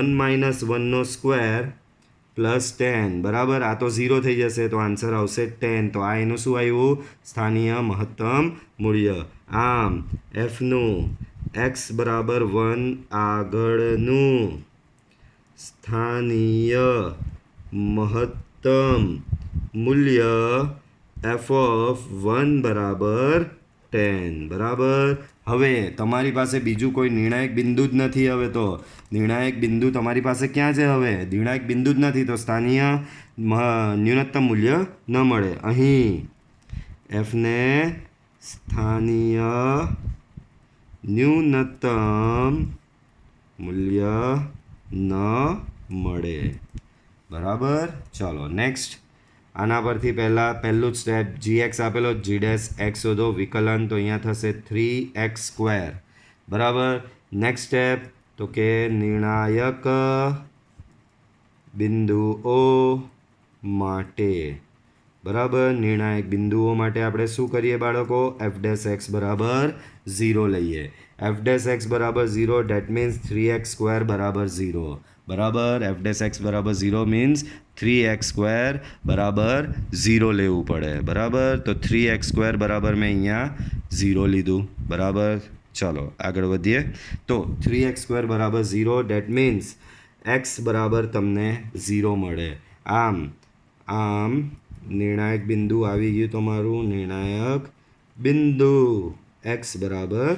A: 1નો સ્ક્વેર પ્લસ 10 બરાબર. આ તો 0 થઈ જશે તો આન્સર આવશે 10. તો આ એનું શું આવ્યું? સ્થાનીય મહત્તમ મૂલ્ય. આમ એફનું એક્સ બરાબર 1 આગળનું સ્થાનીય મહત્તમ મૂલ્ય એફ ઓફ 1 બરાબર 10 બરાબર. હવે તમારી પાસે બીજું કોઈ નિર્ણાયક બિંદુ જ નથી. હવે તો નિર્ણાયક બિંદુ તમારી પાસે ક્યાં છે? હવે નિર્ણાયક બિંદુ જ નથી તો સ્થાનીય ન્યૂનતમ મૂલ્ય ન મળે. અહીં એફને સ્થાનીય ન્યૂનતમ મૂલ્ય ન મળે બરાબર. ચાલો નેક્સ્ટ આના પરથી પહેલું જ સ્ટેપ જી એક્સ આપેલો જી ડેશ એક્સ શોધો વિકલન તો અહીંયા થશે 3x² બરાબર. નેક્સ્ટ સ્ટેપ તો કે નિર્ણાયક બિંદુઓ માટે બરાબર. નિર્ણાયક બિંદુઓ માટે આપણે શું કરીએ બાળકો? એફ ડેશ એક્સ બરાબર 0 લઈએ. એફ ડેશ એક્સ બરાબર 0 ડેટ મીન્સ 3x² બરાબર 0 બરાબર. એફ ડેશ એક્સ બરાબર 0 મીન્સ 3x² બરાબર 0 લેવું પડે બરાબર. તો 3x² બરાબર મેં અહીંયા 0 લીધું બરાબર. ચાલો આગળ વધીએ. તો 3x² બરાબર 0 ડેટ મીન્સ એક્સ બરાબર તમને 0 મળે. આમ નિર્ણાયક બિંદુ આવી ગયું તમારું. નિર્ણાયક બિંદુ એક્સ બરાબર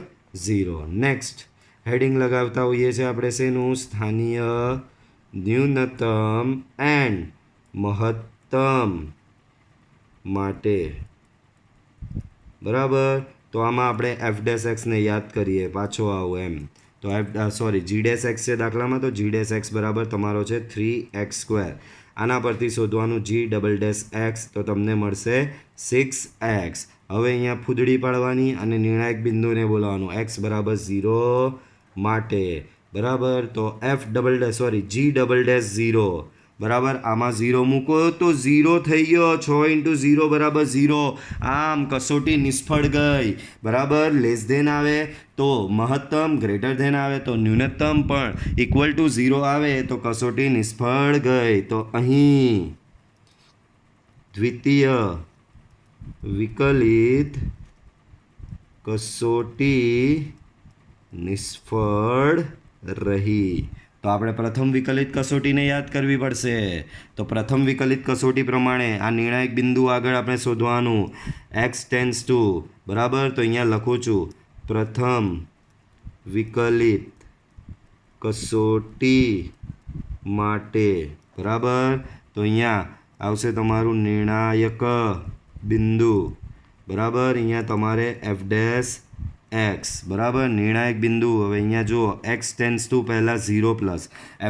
A: 0. નેક્સ્ટ હેડિંગ લગાવતા હોઈએ છીએ આપણે શેનું? સ્થાનીય ન્યૂનતમ એન્ડ મહત્તમ માટે બરાબર. તો આમાં આપણે એફ ડેશ એક્સને યાદ કરીએ પાછો આવો એમ. તો જી ડેશ એક્સ છે દાખલામાં તો જી ડેશ એક્સ બરાબર તમારો છે 3x². આના પરથી શોધવાનું જી ડબલ ડેશ એક્સ તો તમને મળશે 6x. હવે અહીંયા ફૂદડી પાડવાની અને નિર્ણાયક બિંદુને બોલાવવાનું એક્સ બરાબર 0 માટે બરાબર. તો જી ડબલ ડેશ 0 બરાબર. આમાં 0 મૂકો તો 0 થઈ ગયો. 6 × 0 બરાબર 0. આમ કસોટી નિષ્ફળ ગઈ. બરાબર. લેસ ધેન આવે તો મહત્તમ, ગ્રેટર ધેન આવે તો ન્યૂનતમ, પણ ઇક્વલ ટુ 0 આવે તો કસોટી નિષ્ફળ ગઈ. તો અહીં દ્વિતીય વિકલિત કસોટી નિષ્ફળ રહી. તો આપણે પ્રથમ વિકલિત કસોટીને યાદ કરવી પડશે. તો પ્રથમ વિકલિત કસોટી પ્રમાણે આ નિર્ણાયક બિંદુ આગળ આપણે શોધવાનું x ટેન્ડ્સ ટુ, બરાબર. તો અહીંયા લખું છું પ્રથમ વિકલિત કસોટી માટે, બરાબર. તો અહીંયા આવશે તમારું નિર્ણાયક બિંદુ, બરાબર. અહીંયા તમારે f ડેશ x, બરાબર. નિર્ણાયક બિંદુ. હવે અહીંયા જુઓ x ટેન્ડ્સ ટુ પહેલાં 0 પ્લસ,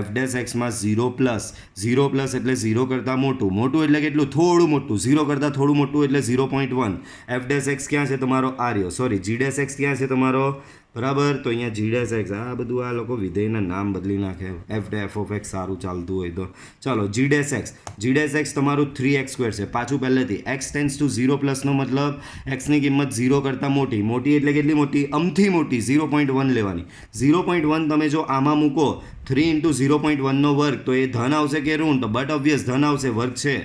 A: f ડેશ એક્સમાં 0 પ્લસ, 0 પ્લસ એટલે 0 કરતાં મોટું, મોટું એટલે કેટલું? થોડું મોટું. 0 કરતાં થોડું મોટું એટલે 0.1. f ડેશ એક્સ ક્યાં છે તમારો? આર્યો. સોરી, g ડેશ એક્સ ક્યાં છે તમારો? બરાબર. તો અહીંયા g ડેશ એક્સ, આ બધું આ લોકો વિધેયના નામ બદલી નાખે. f ઓફ એક્સ સારું ચાલતું હોય તો ચાલો. g ડેશ એક્સ તમારું 3x² છે. પાછું પહેલેથી x ટેન્ડ્સ ટુ 0 પ્લસનો મતલબ એક્સની કિંમત 0 કરતાં મોટી. મોટી એટલે કેટલી મોટી? અમથી મોટી, 0.1 લેવાની. 0.1 તમે જો આમાં મૂકો 3 × 0.1નો વર્ગ, તો એ ધન આવશે કે ઋણ? તો બટ ઓબ્વિયસ ધન આવશે, વર્ગ છે.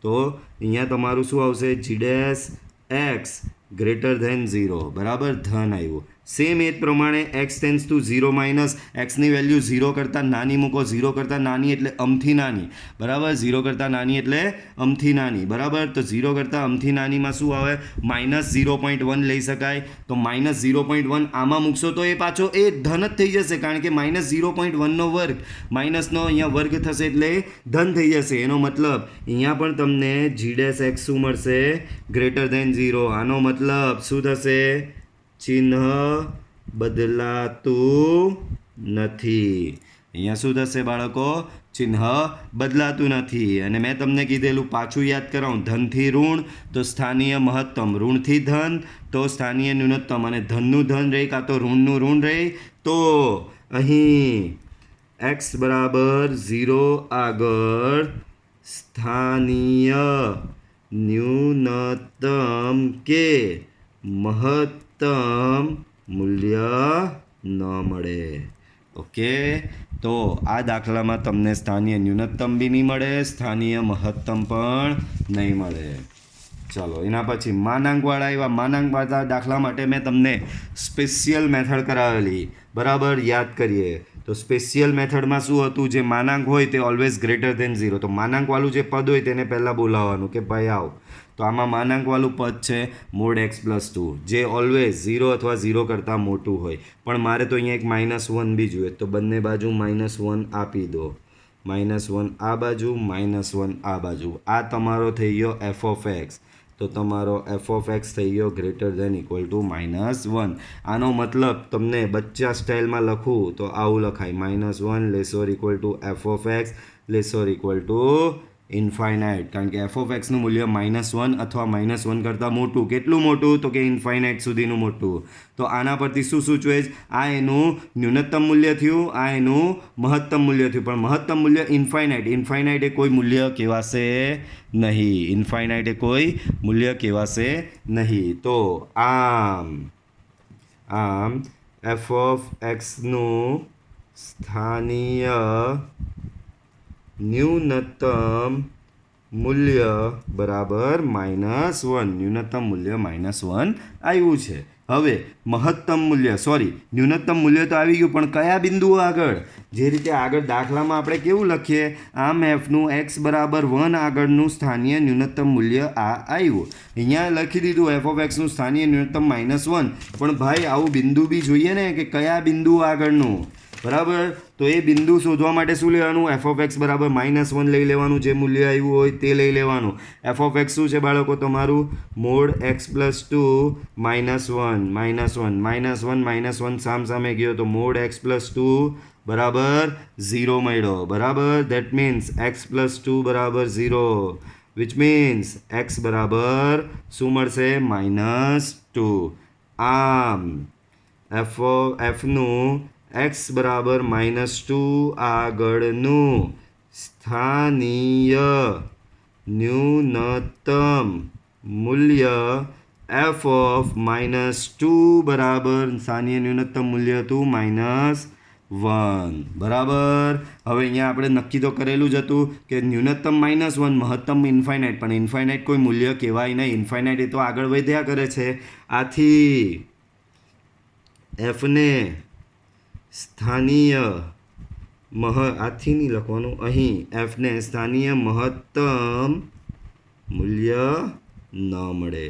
A: તો અહીંયા તમારું શું આવશે? g dash x greater than 0, બરાબર. ધન આવ્યું. સેમ એ જ પ્રમાણે x ટેન્ડ્સ ટુ 0 માઇનસ, એક્સની વેલ્યુ 0 કરતાં નાની મૂકો. 0 કરતાં નાની એટલે અમથી નાની, બરાબર. 0 કરતાં નાની એટલે અમથી નાની, બરાબર. તો 0 કરતાં અમથી નાનીમાં શું આવે? માઇનસ 0.1 લઈ શકાય. તો માઇનસ 0.1 આમાં મૂકશો તો એ પાછો એ ધન જ થઈ જશે, કારણ કે માઇનસ 0.1નો વર્ગ, માઇનસનો અહીંયા વર્ગ થશે એટલે ધન થઈ જશે. એનો મતલબ અહીંયા પણ તમને g ડેશ એક્સ શું મળશે? Greater than 0. આનો મતલબ શું થશે? ચિહ્ન બદલાતું નથી. અહીંયા શું થશે બાળકો? ચિહ્ન બદલાતું નથી. અને મેં તમને કીધેલું પાછું યાદ કરાવું, ધનથી ઋણ તો સ્થાનીય મહત્તમ, ઋણથી ધન તો સ્થાનીય ન્યૂનતમ, અને ધનનું ધન રહે કાં તો ઋણનું ઋણ રહે. તો અહીં x બરાબર 0 આગળ સ્થાનીય ન્યૂનતમ કે મહત્તમ મૂલ્ય ન મળે. ઓકે. તો આ દાખલામાં તમને સ્થાનીય ન્યૂનતમ બી નહીં મળે, સ્થાનીય મહત્તમ પણ નહીં મળે. ચાલો એના પછી માનાંકવાળા આવ્યા. માનાંકવાળા દાખલા માટે મેં તમને સ્પેશિયલ મેથડ કરાવેલી, બરાબર. યાદ કરીએ તો સ્પેશિયલ મેથડમાં શું હતું? જે માનાંક હોય તે ઓલવેઝ ગ્રેટર ધેન 0. તો માનાંકવાળું જે પદ હોય તેને પહેલાં બોલાવવાનું કે ભાઈ આવ. તો આમાં માનાંકવાળું પદ છે મોડ x + 2, જે ઓલવેઝ 0 અથવા 0 કરતાં મોટું હોય. પણ મારે તો અહીંયા એક -1 બી જોઈએ, તો બંને બાજુ -1 આપી દો. -1 આ બાજુ, -1 આ બાજુ. આ તમારો થઈ ગયો f ઓફ x. તો તમારો f ઓફ x થઈ ગયો ગ્રેટર ધેન ઇક્વલ ટુ -1. આનો મતલબ તમને બચ્ચા સ્ટાઇલમાં લખું તો આવું લખાય: -1 less or equal to f of x less or equal to infinite. કારણ કે f ઓફ એક્સનું મૂલ્ય -1 અથવા -1 કરતાં મોટું. કેટલું મોટું? તો કે ઇન્ફાઇનાઇટ સુધીનું મોટું. તો આના પરથી શું સૂચવે છે? આ એનું ન્યૂનતમ મૂલ્ય થયું, આ એનું મહત્તમ મૂલ્ય થયું. પણ મહત્તમ મૂલ્ય ઇન્ફાઇનાઇટ, ઇન્ફાઇનાઇટ એ કોઈ મૂલ્ય કહેવાશે નહીં. ઇન્ફાઇનાઇટ એ કોઈ મૂલ્ય કહેવાશે નહીં. તો આમ f ઓફ એક્સનું સ્થાનીય ન્યૂનતમ મૂલ્ય બરાબર -1. ન્યૂનતમ મૂલ્ય -1 આવ્યું છે. હવે મહત્તમ મૂલ્ય, સોરી, ન્યૂનતમ મૂલ્ય તો આવી ગયું, પણ કયા બિંદુઓ આગળ? જે રીતે આગળ દાખલામાં આપણે કેવું લખીએ, આમ એફનું x બરાબર 1 આગળનું સ્થાનીય ન્યૂનતમ મૂલ્ય આ આવ્યું. અહીંયા લખી દીધું f ઓફ એક્સનું સ્થાનીય ન્યૂનતમ -1. પણ ભાઈ આવું બિંદુ બી જોઈએ ને, કે કયા બિંદુ આગળનું, બરાબર. તો એ બિંદુ શોધવા માટે શું લેવાનું? f ઓફ x બરાબર -1 લઈ લેવાનું. જે મૂલ્ય આવ્યું હોય તે લઈ લેવાનું. f ઓફ x શું છે બાળકો? તમારું મોડ x + 2 -1 સામ સામે ગયો તો મોડ x + 2 બરાબર 0 મળ્યો, બરાબર. દેટ મીન્સ x + 2 બરાબર 0, વિચ મીન્સ x બરાબર શું મળશે? -2. આમ fનું x બરાબર -2 આગળનું સ્થાનીય ન્યૂનતમ મૂલ્ય એફ ઓફ -2 બરાબર સ્થાનીય ન્યૂનતમ મૂલ્ય હતું -1 બરાબર. હવે અહીંયા આપણે નક્કી તો કરેલું જ હતું કે ન્યૂનતમ -1 મહત્તમ ઇન્ફાઇનાઇટ, પણ ઇન્ફાઇનાઇટ કોઈ મૂલ્ય કહેવાય નહીં. ઇન્ફાઇનાઇટ એ તો આગળ વધ્યા કરે છે. આથી એફને સ્થાનીય આથી નહીં લખવાનું, અહીં એફને સ્થાનીય મહત્તમ મૂલ્ય ન મળે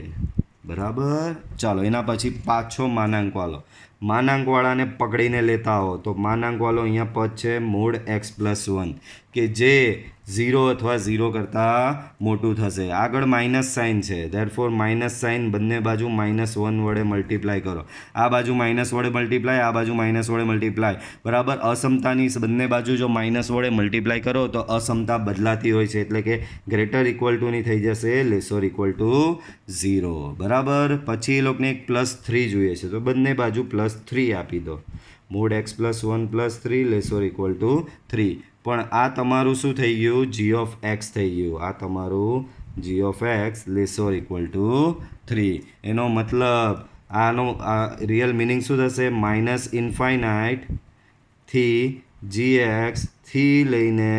A: બરાબર. ચાલો એના પછી પાછો માનાંક વાળો, માનાંકવાળાને પકડીને લેતા આવો. તો માનાંકવાળો અહીંયા પદ છે |x+1 કે જે 0 અથવા 0 કરતાં મોટું થશે. આગળ માઇનસ સાઇન છે, ધેરફોર માઇનસ સાઇન બંને બાજુ -1 વડે મલ્ટીપ્લાય કરો. આ બાજુ માઇનસ વડે મલ્ટીપ્લાય, આ બાજુ માઇનસ વડે મલ્ટીપ્લાય બરાબર. અસમતાની બંને બાજુ જો માઇનસ વડે મલ્ટીપ્લાય કરો તો અસમતા બદલાતી હોય છે, એટલે કે >= થઈ જશે <0 બરાબર. પછી એ લોકોને એક +3 જોઈએ છે, તો બંને બાજુ +3 આપી દો. |x+1 +3 < 3. પણ આ તમારું શું થઈ ગયું? g(x) થઈ ગયું. આ તમારું g(x) < 3. એનો મતલબ આનો રિયલ મિનિંગ શું થશે? -∞ થી gx થી લઈને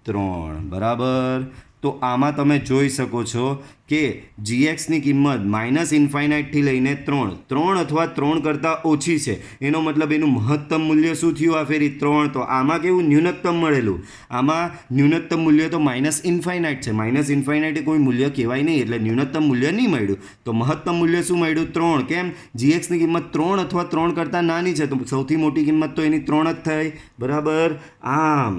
A: 3 બરાબર. તો આમાં તમે જોઈ શકો છો કે gxની કિંમત -∞ થી લઈને 3 અથવા 3 કરતાં ઓછી છે. એનો મતલબ એનું મહત્તમ મૂલ્ય શું થયું આ ફેરી? 3. તો આમાં કેવું ન્યૂનતમ મળેલું? આમાં ન્યૂનતમ મૂલ્ય તો -∞ છે. -∞ એ કોઈ મૂલ્ય કહેવાય નહીં, એટલે ન્યૂનતમ મૂલ્ય નહીં મળ્યું. તો મહત્તમ મૂલ્ય શું મળ્યું? 3. કેમ? gxની કિંમત 3 અથવા 3 કરતાં નાની છે, તો સૌથી મોટી કિંમત તો એની 3 જ થઈ બરાબર. આમ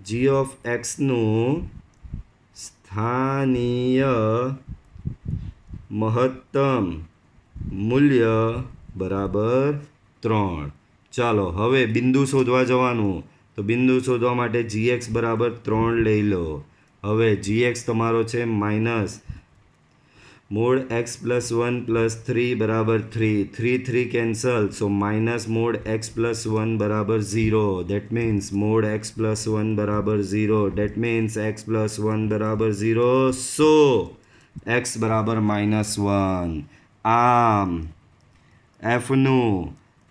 A: g(x) નું સ્થાનીય મહત્તમ મૂલ્ય બરાબર 3. ચાલો હવે બિંદુ શોધવા જવાનું. તો બિંદુ શોધવા માટે gx બરાબર 3 લઈ લો. હવે gx તમારો છે -|x+1 +3 બરાબર 3. 3 કેન્સલ, સો -|x+1 બરાબર 0. દેટ મીન્સ |x+1 બરાબર 0. દેટ મીન્સ x+1 બરાબર 0. સો x બરાબર -1. આમ એફનું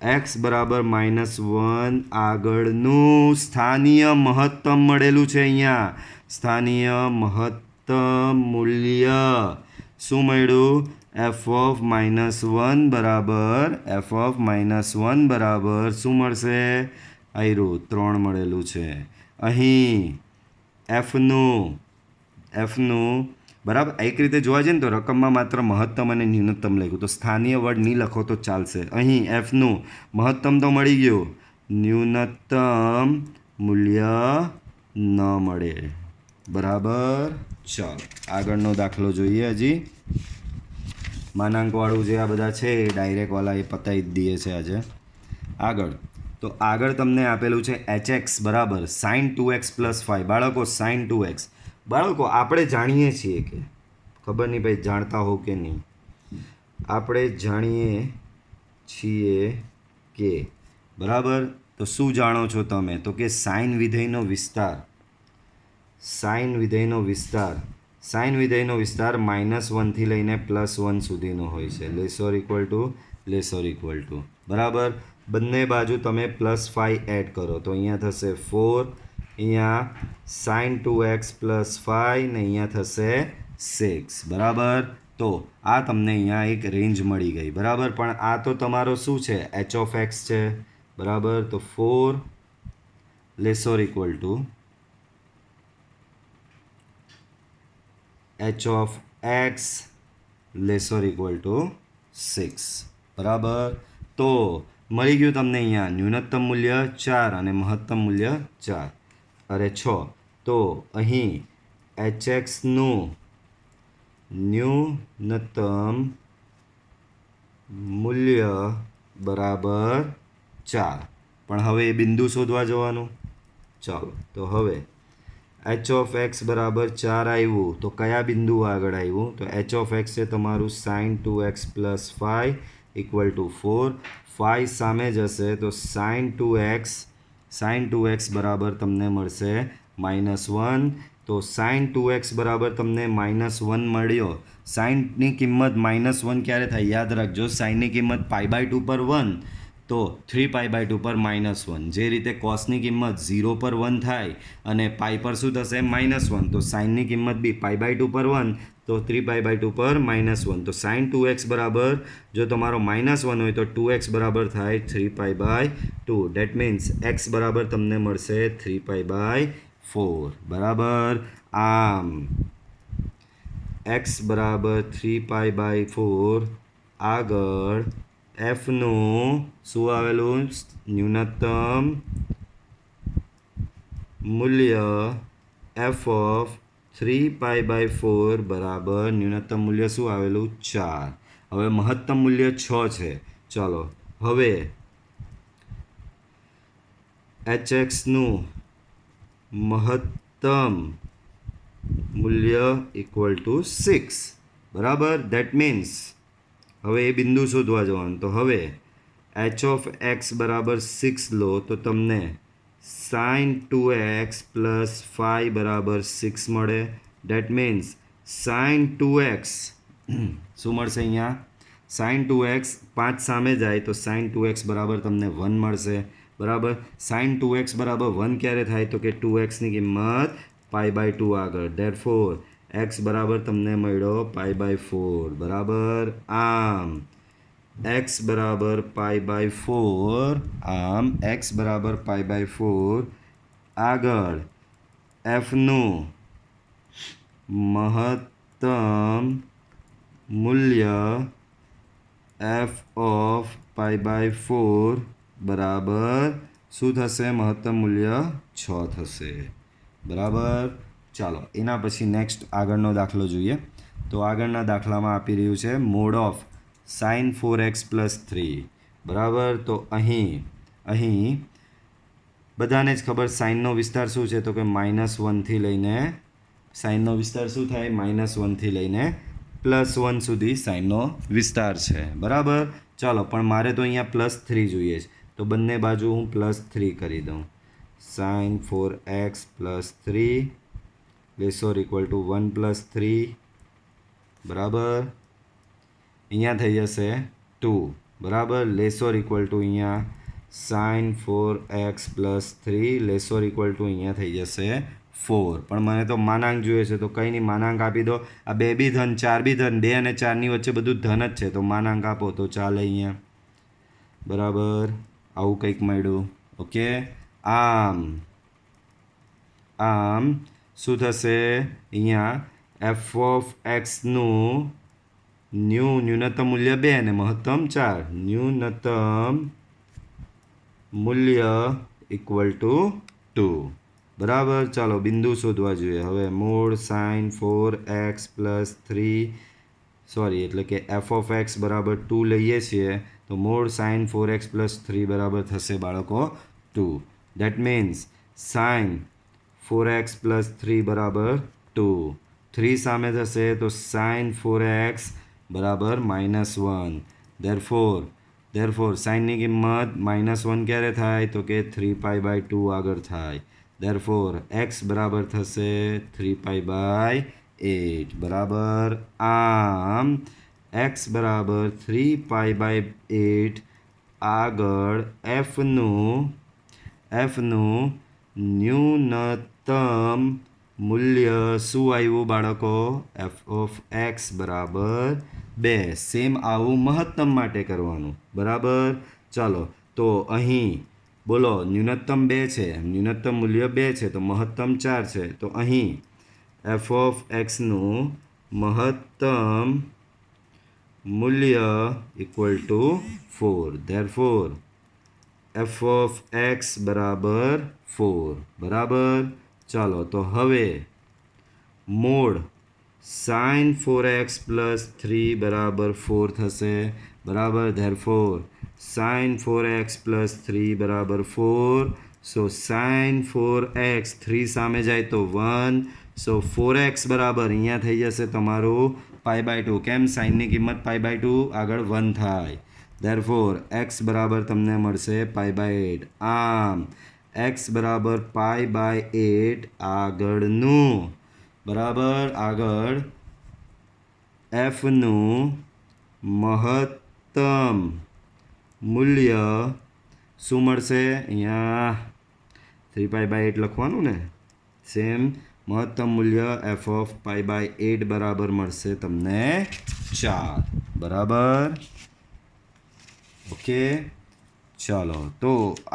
A: x બરાબર -1 આગળનું સ્થાનીય મહત્તમ મળેલું છે. અહીંયા સ્થાનીય મહત્તમ મૂલ્ય શું મળ્યું? f(-1) બરાબર શું મળશે? આયરું 3 મળેલું છે. અહીં એફનું બરાબર એક રીતે જોવા જઈએ ને તો રકમમાં માત્ર મહત્તમ અને ન્યૂનતમ લખ્યું, તો સ્થાનીય વર્ડ નહીં લખો તો ચાલશે. અહીં એફનું મહત્તમ તો મળી ગયું, ન્યૂનતમ મૂલ્ય ન મળે બરાબર. ચાલો આગળનો દાખલો જોઈએ. હજી માનાંકવાળું જે આ બધા છે એ ડાયરેક્ટવાળા એ પતાવી જ દઈએ છે આજે. આગળ તો આગળ તમને આપેલું છે hx બરાબર sin 2x + 5. બાળકો sin 2x, બાળકો આપણે જાણીએ છીએ કે, ખબર નહીં ભાઈ જાણતા હો કે નહીં, આપણે જાણીએ છીએ કે બરાબર. તો શું જાણો છો તમે? તો કે સાઇન વિધેયનો વિસ્તાર -1 થી લઈને +1 સુધીનો હોય છે. <= બરાબર. બંને બાજુ તમે +5 એડ કરો તો અહીંયા થશે 4. અહીંયા sin 2x + 5 ને અહીંયા થશે 6 બરાબર. તો આ તમને અહીંયા એક રેન્જ મળી ગઈ બરાબર. પણ આ તો તમારો શું છે? h(x) છે બરાબર. તો 4 h(x) < 6 બરાબર. તો મળી ગયું તમને અહીંયા ન્યૂનતમ મૂલ્ય 4 અને મહત્તમ મૂલ્ય 6. તો અહીં hx નું ન્યૂનતમ મૂલ્ય બરાબર 4. પણ હવે એ બિંદુ શોધવા જવાનું. ચાલો તો હવે h(x) બરાબર 4 આવ્યું તો કયા બિંદુ આગળ આવ્યું? તો h(x) છે તમારું sin 2x + 5 = 4. 5 સામે જશે તો sin 2x સાઇન 2x બરાબર તમને મળશે -1. તો સાઇન 2x બરાબર તમને -1 મળ્યો. સાઇનની કિંમત -1 ક્યારે થાય? યાદ રાખજો, સાઇનની કિંમત π/2 પર 1 તો 3π/2 પર -1. જે રીતે કોસની કિંમત 0 પર 1 થાય અને પાઈ પર શું થશે? -1. તો સાઇનની કિંમત બી π/2 પર 1 તો 3π/2 પર -1. તો સાઇન 2x બરાબર જો તમારો -1 હોય તો 2x બરાબર થાય 3π/2. ડેટ મીન્સ x બરાબર તમને મળશે 3π/4. બરાબર. આમ x બરાબર 3π/4. આગળ એફનું શું આવેલું? ન્યૂનતમ મૂલ્ય એફ ઓફ 3π/4 બરાબર ન્યૂનતમ મૂલ્ય શું આવેલું? 4. હવે મહત્તમ મૂલ્ય 6 છે. ચાલો હવે HXનું મહત્તમ મૂલ્ય ઇક્વલ ટુ 6. બરાબર. દેટ મીન્સ હવે એ બિંદુ શોધવા જવાનું. તો હવે h ઓફ x બરાબર 6 લો તો તમને સાઇન 2x પ્લસ 5 બરાબર 6 મળે. ડેટ મીન્સ સાઇન 2x શું મળશે અહીંયા? સાઇન 2x 5 સામે જાય તો સાઇન 2x બરાબર તમને 1 મળશે. બરાબર. સાઇન 2x બરાબર 1 ક્યારે થાય? તો કે 2xની કિંમત π/2 આગળ. ધેરફોર x બરાબર તમને મળ્યો π/4. બરાબર. આમ x બરાબર π/4. આમ x બરાબર π/4. આગળ એફનું મહત્તમ મૂલ્ય એફ ઓફ π/4 બરાબર શું થશે? મહત્તમ મૂલ્ય 6 થશે. બરાબર. ચાલો એના પછી નેક્સ્ટ આગળનો દાખલો જોઈએ. તો આગળના દાખલામાં આપી રહ્યું છે mode of sine 4x plus 3. બરાબર. તો અહીં બધાને જ ખબર સાઇનનો વિસ્તાર શું છે? તો કે -1થી લઈને સાઇનનો વિસ્તાર શું થાય? -1થી લઈને +1 સુધી સાઇનનો વિસ્તાર છે. બરાબર. ચાલો પણ મારે તો અહીંયા +3 જોઈએ છે. તો બંને બાજુ હું +3 કરી દઉં. Sine 4x plus 3 less or equal to 1 + 3. બરાબર. અહીંયા થઈ જશે 2. બરાબર. લેસોર ઇક્વલ ટુ અહીંયા sine 4x plus 3 less or equal to અહીંયા થઈ જશે 4. પણ મને તો માનાંક જોઈએ છે તો કંઈ નહીં, માનાંક આપી દો. આ 2 બી ધન 4 બી ધન, 2 અને 4ની વચ્ચે બધું ધન જ છે તો માનાંક આપો તો ચાલે અહીંયા. બરાબર. આવું કંઈક મળ્યું. ઓકે. આમ શું થશે? અહીંયા એફ ઓફ એક્સનું ન્યૂનતમ મૂલ્ય 2 અને મહત્તમ 4. ન્યૂનતમ મૂલ્ય ઇક્વલ ટુ 2. બરાબર. ચાલો બિંદુ શોધવા જોઈએ. હવે મોડ સાઇન 4x પ્લસ 3 એટલે કે એફ ઓફ એક્સ બરાબર 2 લઈએ છીએ તો મોડ સાઇન 4x પ્લસ 3 બરાબર થશે બાળકો 2. That means sign 4x plus 3 બરાબર 2. 3 સામે થશે તો સાઇન 4x બરાબર -1. ધેરફોર સાઇનની કિંમત -1 ક્યારે થાય? તો કે 3π/2 આગળ થાય. ધેરફોર x બરાબર થશે 3π/8. બરાબર. આમ x બરાબર 3π/8. આગળ એફનું ન્યૂનતમ મૂલ્ય શું આવ્યું બાળકો? એફ ઓફ એક્સ બરાબર 2. સેમ આવું મહત્તમ માટે કરવાનું. બરાબર. ચાલો તો અહીં બોલો ન્યૂનતમ 2 છે, ન્યૂનતમ મૂલ્ય 2 છે તો મહત્તમ 4 છે. તો અહીં એફ ઓફ એક્સનું મહત્તમ મૂલ્ય equal to 4. Therefore F of x બરાબર 4. બરાબર. ચાલો તો હવે મોડ સાઇન 4x પ્લસ 3 બરાબર 4 થશે. બરાબર. ધેરફોર સાઇન 4x પ્લસ 3 બરાબર 4. સો સાઇન 4x 3 સામે જાય તો 1. સો 4x બરાબર અહીંયા થઈ જશે તમારું π/2. કેમ? સાઇનની કિંમત π/2 આગળ 1 થાય. ધેરફોર x બરાબર તમને મળશે π/8. આમ એક્સ બરાબર π/8 આગળનું બરાબર આગળ એફનું મહત્તમ મૂલ્ય શું મળશે? અહીંયા 3π/8 લખવાનું ને, સેમ મહત્તમ મૂલ્ય એફ ઓફ π/8 બરાબર મળશે તમને 4. બરાબર, ઓકે. ચાલો, તો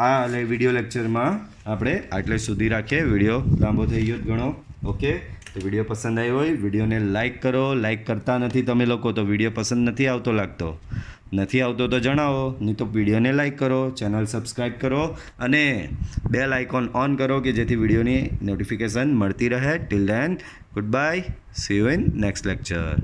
A: આ વિડીયો લેક્ચરમાં આપણે આટલે સુધી રાખીએ. વિડીયો લાંબો થઈ ગયો ઘણો. ઓકે, તો વિડીયો પસંદ આવ્યો હોય વિડીયોને લાઇક કરો. લાઇક કરતા નથી તમે લોકો, તો વિડીયો પસંદ નથી આવતો લાગતો. નથી આવતો તો જણાવો, નહીં તો વિડીયોને લાઇક કરો, ચેનલ સબસ્ક્રાઈબ કરો અને બેલ આઇકોન ઓન કરો કે જેથી વિડીયોની નોટિફિકેશન મળતી રહે. Till then, good bye, C you in next lecture.